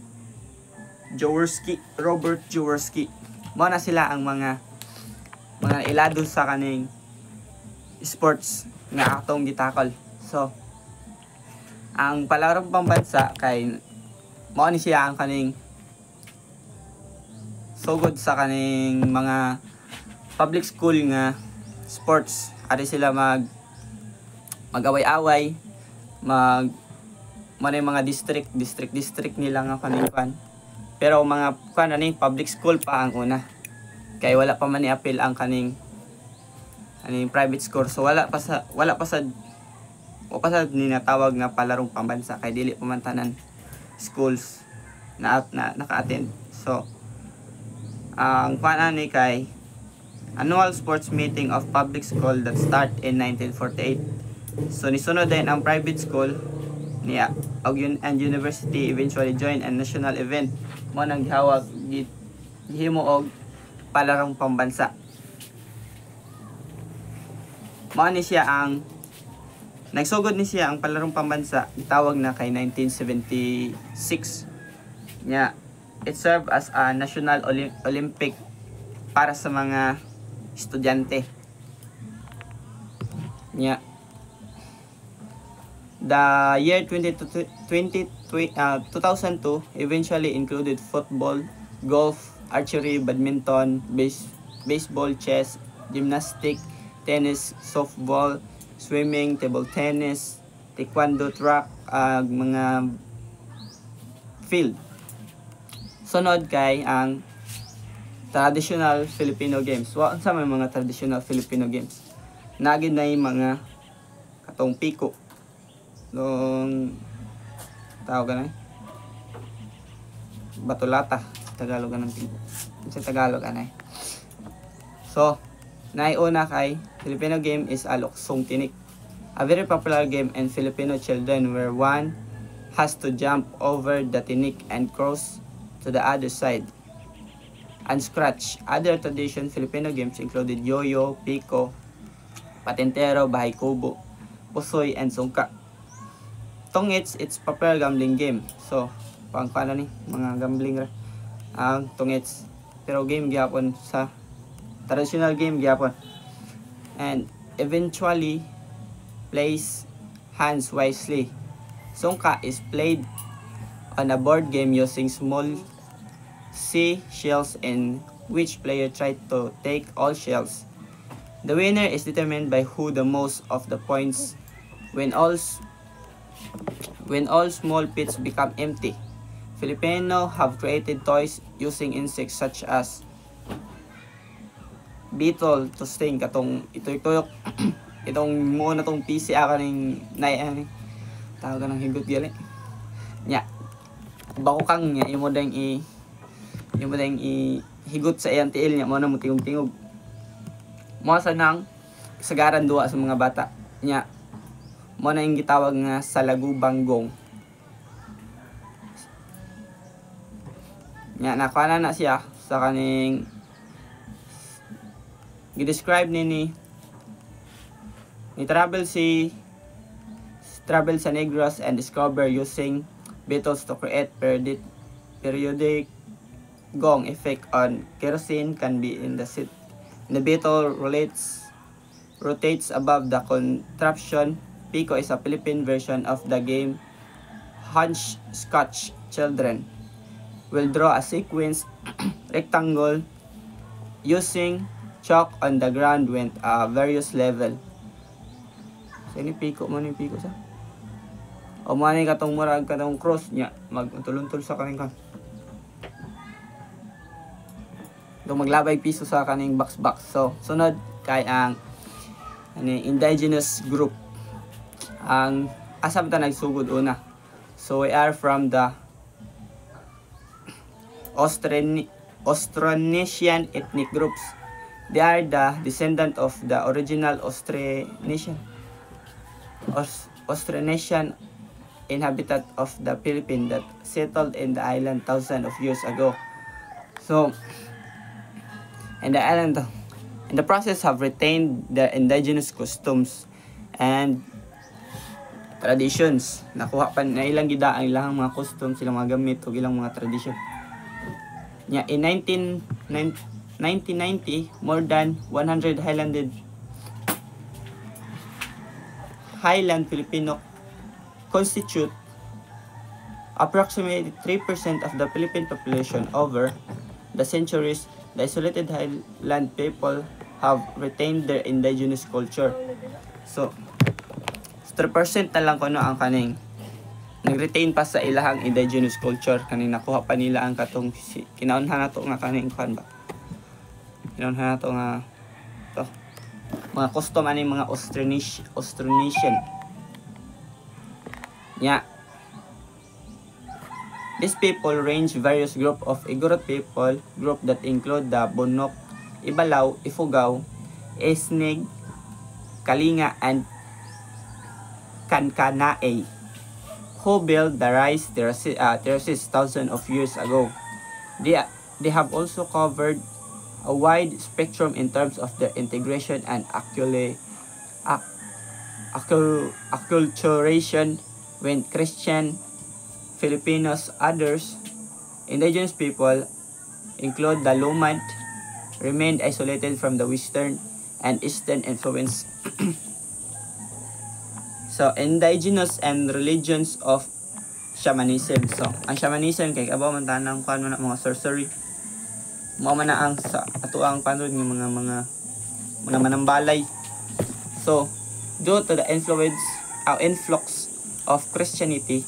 Robert Jaworski. Mao na sila ang mga ilado sa kaning sports nga atong gitakol. So, ang palarong pambansa kay mao ni siya ang kaning sugod sa kaning mga public school nga sports. Ari sila mag-away-away, mga district nila nga kaning kan. Pero mga public school pa ang una. Kay wala pa man ni-appeal ang kaning private school. So wala pa sa ninatawag nga palarong pambansa kay dili pa man tanan schools na naka-attend. So ang ani kay annual sports meeting of public school that start in 1948. So nisunod din ang private school niya and university eventually join a national event mo nang gihawag gihimo og palarong pambansa. Mao ni siya ang nagsugod ni siya ang palarong pambansa gitawag na kay 1976 nya. It served as a national Olympic para sa mga estudyante nya. The year 2002 eventually included football, golf, archery, badminton, baseball, chess, gymnastics, tennis, softball, swimming, table tennis, taekwondo, track, mga field. Sunod kay ang traditional Filipino games. Sa may mga traditional Filipino games. Nagid na yung mga katong piko. Tawag na batulata Tagalog ng piko sa Tagalog anay. So naiuna kay Filipino game is Luksong Tinik, a very popular game in Filipino children where one has to jump over the tinik and cross to the other side and scratch. Other traditional Filipino games included yoyo, piko, patintero, bahay kubo, pusoy, and sungka. Tongits, it's popular gambling game. So, mga gambling ra. Ang tongits. Pero game gyapon sa traditional game gyapon. And eventually plays hands wisely. Sungka is played on a board game using small sea shells in which player try to take all shells. The winner is determined by who the most of the points when all small pits become empty. Filipino have created toys using insects such as beetle to sting katong itoy-toyok itong mo na tong PC kaning tawag ng higot gali nya bakukang nya imo dang Yung ba yung ihigot sa iyang tiil niya, mo na mo tingog-tingog. Mo sa nang kasagaran duwa sa mga bata niya. Mo na yung gitawag nga salagubanggong. Nya nakuha na siya sa kaning gi-describe ni travel sa Negros and discover using beetles to create periodic gong effect on kerosene can be in the seat. The beetle rotates above the contraption. Pico is a Philippine version of the game Scotch. Children will draw a sequence rectangle using chalk on the ground with various level. So ini Pico mo ni Pico sa. O mo ni katong murag katong cross niya magtulon-tul sa kaning kan. Do maglabay piso sa kaning box. So sunod kay ang indigenous group. Ang asam ta nagsugod una. So we are from the Austronesian ethnic groups. They are the descendant of the original Austronesian inhabitant of the Philippines that settled in the island thousands of years ago. So, in the process have retained the indigenous customs and traditions. Nakuha pa na ilang gida ang ilang mga customs, ilang mga gamit o ilang mga tradition. In 1990, more than 100 Highland Filipino constitute approximately 3% of the Philippine population. Over the centuries, the isolated Highland people have retained their indigenous culture. So, 3% na lang kuno ang kaning nag-retain pa sa ilahang indigenous culture. Kaning nakuha pa nila ang katong kinaunhan nato nga kaning kan ba. Kinaunhan nato nga to mga custom ani mga Austronesian. These people range various group of Igorot people, group that include the Bonok, Ibalaw, Ifugao, Esnig, Kalinga, and Kankanaey, who built the rice terraces thousands of years ago. They have also covered a wide spectrum in terms of their integration and acculturation with Christian Filipinos. Others indigenous people include the Lumad, remained isolated from the Western and Eastern influence. So, indigenous and religions of shamanism. So, ang shamanism kay kabaw man tanang kuan man mga sorcery. Mao man na ang sa ato ang panod ng mga manambalay. So, due to the influx of Christianity,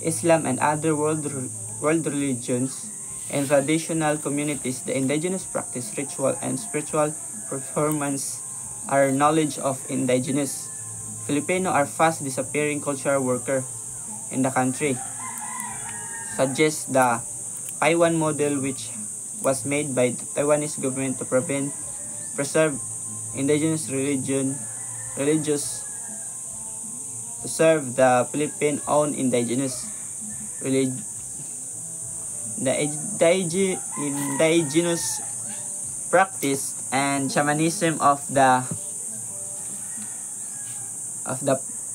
Islam and other world religions and traditional communities, the indigenous practice, ritual and spiritual performance are knowledge of indigenous Filipino are fast disappearing cultural worker in the country. Suggests the Taiwan model, which was made by the Taiwanese government to preserve indigenous religious to serve the Philippine-owned indigenous indigenous practice and shamanism of the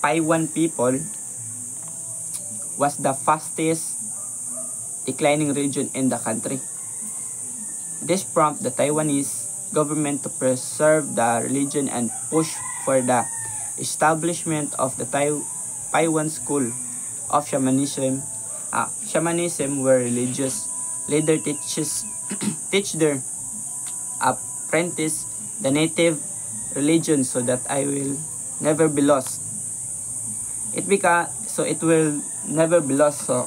Taiwan people was the fastest declining region in the country. This prompted the Taiwanese government to preserve the religion and push for the establishment of the Taiwan School of Shamanism. Shamanism, where religious leader teach their apprentice the native religion so that I will never be lost. It will never be lost. So,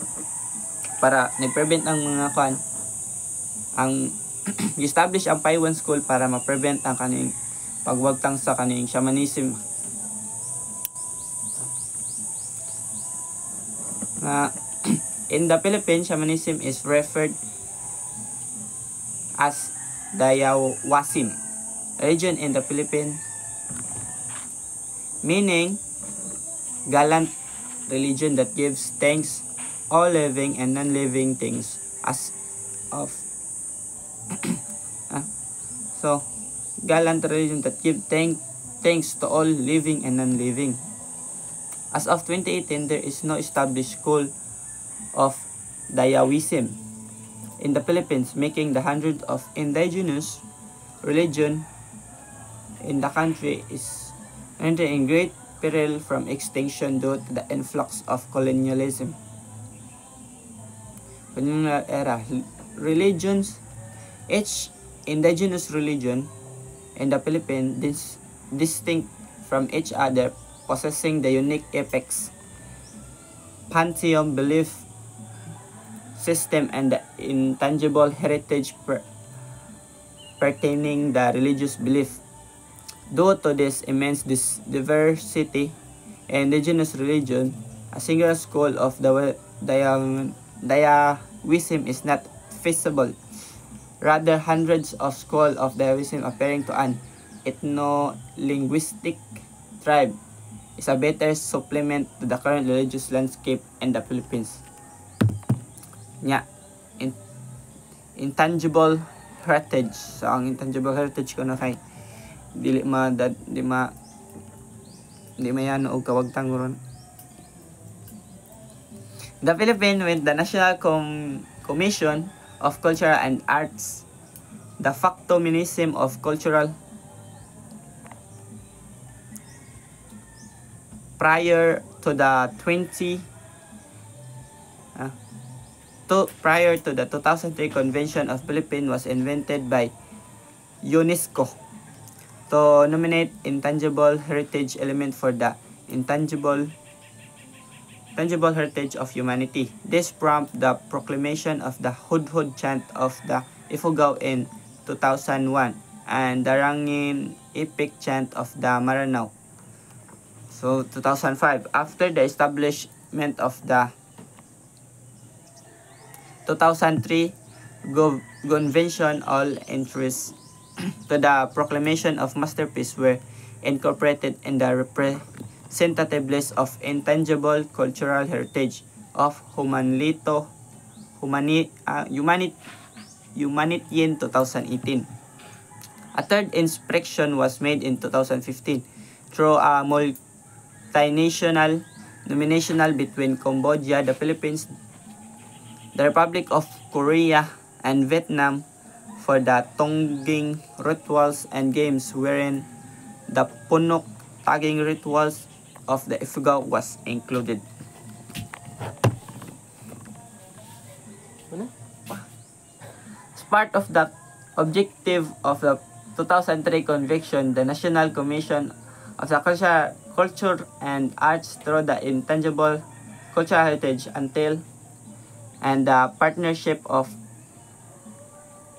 para nag-prevent ang mga ang establish ang Taiwan School para ma-prevent ang kaning pagwagtang sa kaning shamanism. In the Philippines, shamanism is referred as Dayawasim, religion in the Philippines, meaning gallant religion that gives thanks all living and non-living things as of so gallant religion that give thanks to all living and non-living. As of 2018, there is no established school of Dayawism in the Philippines, making the hundred of indigenous religion in the country is in great peril from extinction due to the influx of colonialism. Colonial era religions, each indigenous religion in the Philippines distinct from each other, possessing the unique apex, pantheon belief system and the intangible heritage pertaining the religious belief. Due to this immense diversity in indigenous religion, a single school of Dayawism is not feasible. Rather, hundreds of schools of Dayawism appearing to an ethno-linguistic tribe is a better supplement to the current religious landscape in the Philippines. Intangible heritage. So, ang intangible heritage ko na kay dili mayano og kawagtang ron. The Philippines with the National Commission of Culture and Arts, the facto ministry of cultural prior to the 2003 Convention of Philippines was invented by UNESCO to nominate intangible heritage element for the tangible heritage of humanity. This prompted the proclamation of the Hudhud chant of the Ifugao in 2001 and the Rangin Epic chant of the Maranao. So 2005, after the establishment of the 2003 Convention, all entries to the proclamation of masterpiece were incorporated in the representative list of intangible cultural heritage of Humanitarian 2018. A third inspection was made in 2015 through a multinational nominational between Cambodia, the Philippines, the Republic of Korea, and Vietnam for the Tongging rituals and games, wherein the Punok tagging rituals of the Ifugao was included. As part of the objective of the 2003 Convention, the National Commission of the Culture and Arts through the Intangible Cultural Heritage until and the partnership of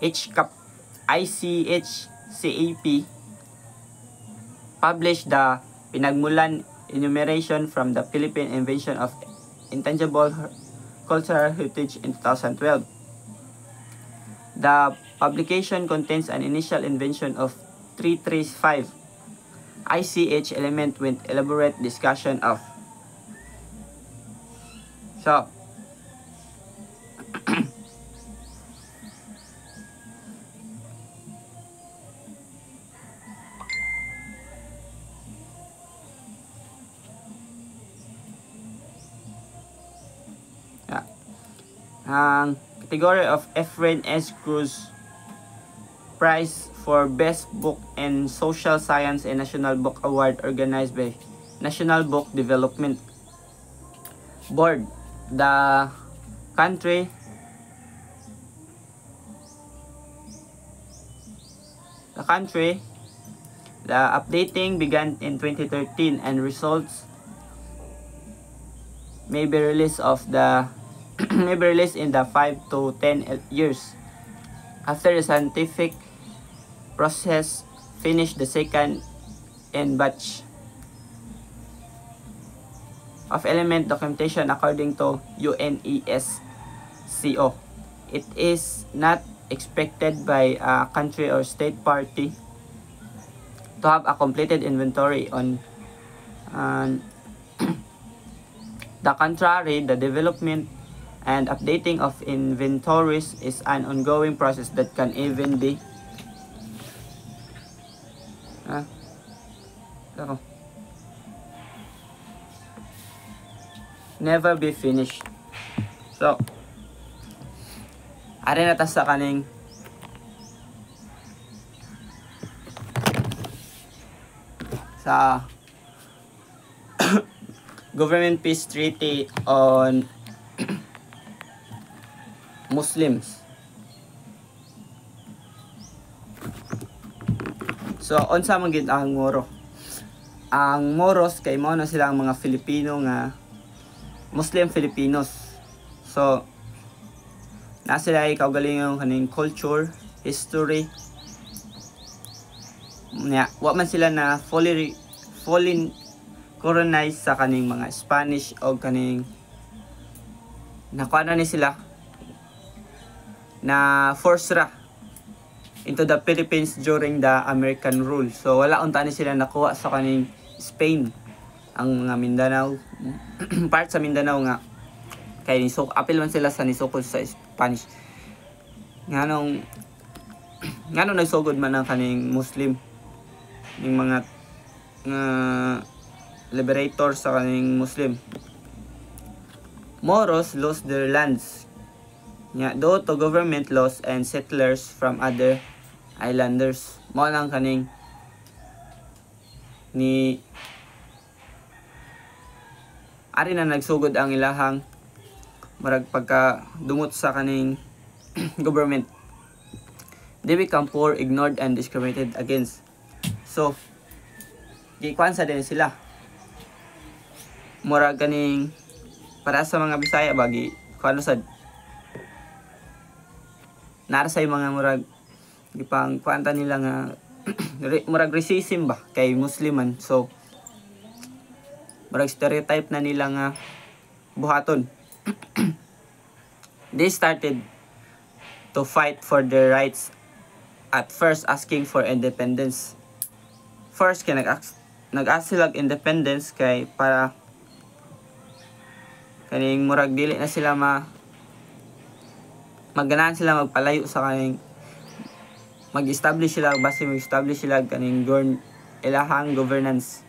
ICHCAP published the Pinagmulan Enumeration from the Philippine Invention of Intangible Cultural Heritage in 2012. The publication contains an initial invention of 335 ICH element with elaborate discussion of. So, ang category of Efrain S. Cruz Prize for Best Book in Social Science and National Book Award organized by National Book Development Board. The country the updating began in 2013 and results may be released in the 5 to 10 years after the scientific process finished the second in batch of element documentation according to UNESCO. It is not expected by a country or state party to have a completed inventory on the contrary, the development and updating of inventories is an ongoing process that can even be never be finished. So, ari na ta sa kaning sa Government Peace Treaty on Muslims. So, unsa man gid ang Moro? Ang Moros kay mao na sila ang mga Filipino nga Muslim Filipinos. So, na sila ay kaugalingong kaning culture, history. Wa man sila na fully colonized sa kaning mga Spanish o kaning nakuha na ni sila na force ra into the Philippines during the American rule. So wala unta ni sila nakuha sa kaning Spain. Ang mga Mindanao part sa Mindanao nga kay apil man sila sa nisukol sa Spanish. Nganong nagsugod man ang kaning Muslim ning mga liberator sa kaning Muslim. Moros lost their lands due to government laws and settlers from other islanders. Mao lang kaning ni ari na nagsugod ang ilahang marag pagka dumot sa kaning government. They become poor, ignored, and discriminated against. So, gikuan sa din sila. Murag kaning para sa mga Bisaya bagi kuano sad nara sa mga murag gipang kuanta nila nga murag racism ba kay Musliman. So murag stereotype na nila nga buhaton. They started to fight for their rights, at first asking for independence. First kay nag-ask sila independence kay para kaning murag dili na sila magganahan sila magpalayo sa kaning mag-establish sila kaning ilahang governance,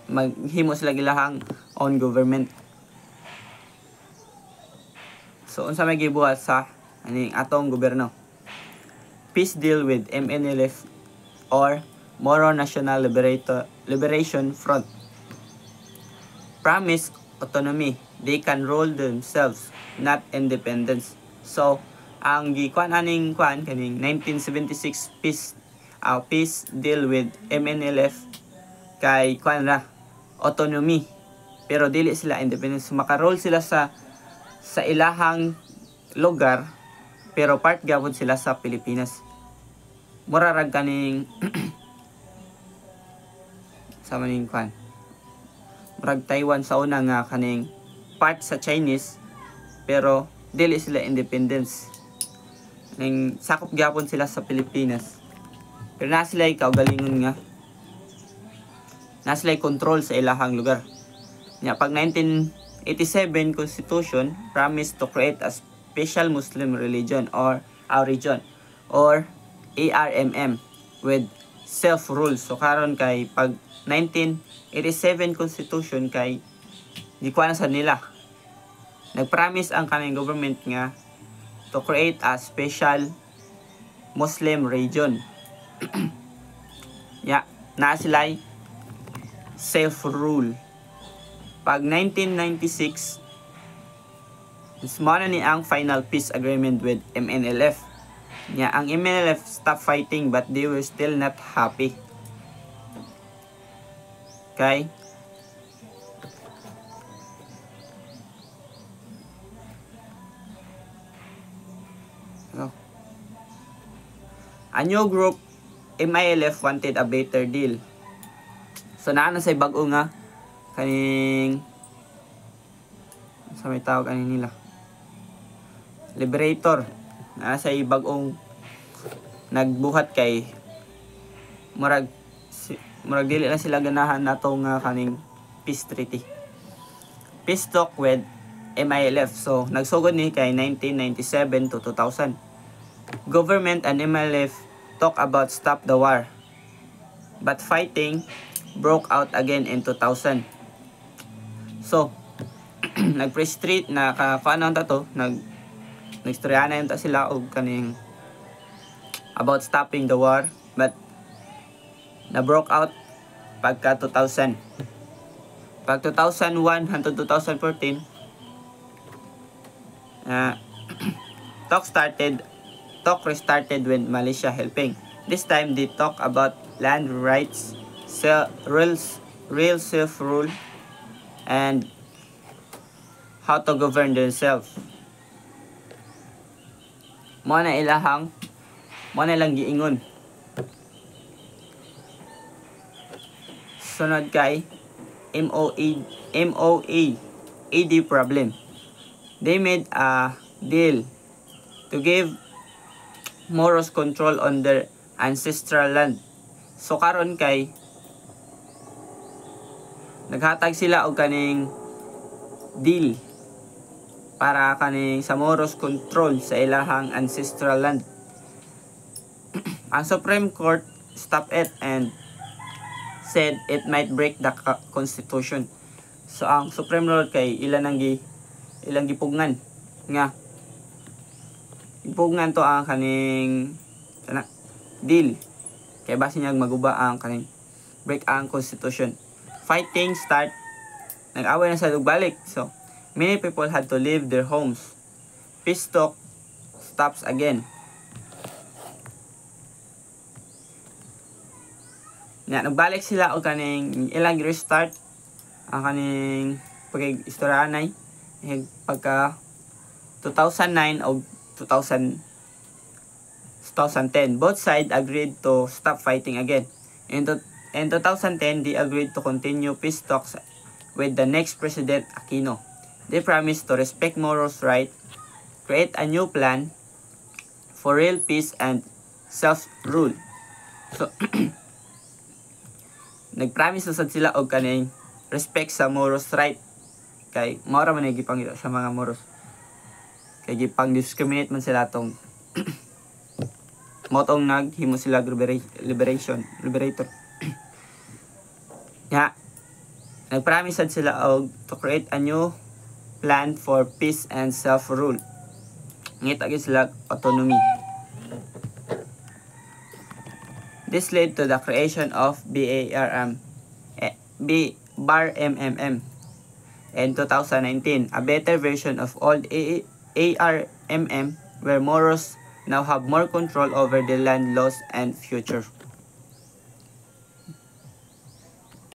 maghimo sila ilahang own government. So unsa may gibuhat sa aning atong gobyerno? Peace deal with MNLF or Moro National Liberation Front. Promise autonomy. They can rule themselves, not independence. So, ang gikuan aning kaning 1976 peace deal with MNLF kay kuan ra autonomy. Pero dili sila independence. Maka-rule sila sa ilahang lugar pero part gapon sila sa Pilipinas. Mura rag kaning sa maning kuan. Murag Taiwan sa una nga kaning part sa Chinese pero dili sila independence. Ning sakop gyapon sila sa Pilipinas. Pero na sila kaugalingon nga. Na sila control sa ilahang lugar. Nya pag 1987 Constitution promised to create a special Muslim religion or a region or ARMM with self-rule. So karon kay pag 1987 Constitution kay gikuan sa nila. Nagpromise ang kanang government nga to create a special Muslim region. Na sila self-rule. Pag 1996 ismana ni ang final peace agreement with MNLF. Ang MNLF stopped fighting but they were still not happy. Okay? So, a new group, MILF, wanted a better deal. So, naana sa bag-o nga kaning sa may tawag kaning nila Liberator sa bagong nagbuhat kay murag dili lang sila ganahan nato nga kaning peace treaty. Peace talk with MILF. So nagsugod ni kay 1997 to 2000. Government and MILF talk about stop the war, but fighting broke out again in 2000. So nag-press street na kaano ta to, nagstorya na ta sila og kaning about stopping the war, but na broke out pagka 2000. Pag 2001 hangtod 2014 talk restarted with Malaysia helping. This time they talk about land rights, real self-rule, and how to govern themselves. Mo na lang giingon. Sunod kay MOAD problem. They made a deal to give Moros control on their ancestral land. So karon kay naghatag sila og kaning deal para kaning sa Moros control sa ilahang ancestral land. Ang Supreme Court stopped it and said it might break the constitution. So ang Supreme Court kay ilang gipugnan nga ipugnan to ang kaning deal kay base niya maguba ang kaning break ang constitution. Fighting start, nag-away na sa dugbalik. So many people had to leave their homes. Peace talk stops again. Nagbalik sila og kaning ilang restart ang kaning pag-istoryanay pagka 2009 o 2010. Both sides agreed to stop fighting again. In 2010, they agreed to continue peace talks with the next President Aquino. They promised to respect Moros' rights, create a new plan for real peace and self-rule. So, nagpromise na sila og kaning respect sa Moros' right. Kay maura man gipangita sa mga Moros. Kay gipang discriminate man sila tong motong naghimo sila liberator. Ya. Nagpromise sila og to create a new plan for peace and self-rule. Ngita gyud sila autonomy. This led to the creation of BARMM in 2019, a better version of old ARMM, where Moros now have more control over the land laws and future.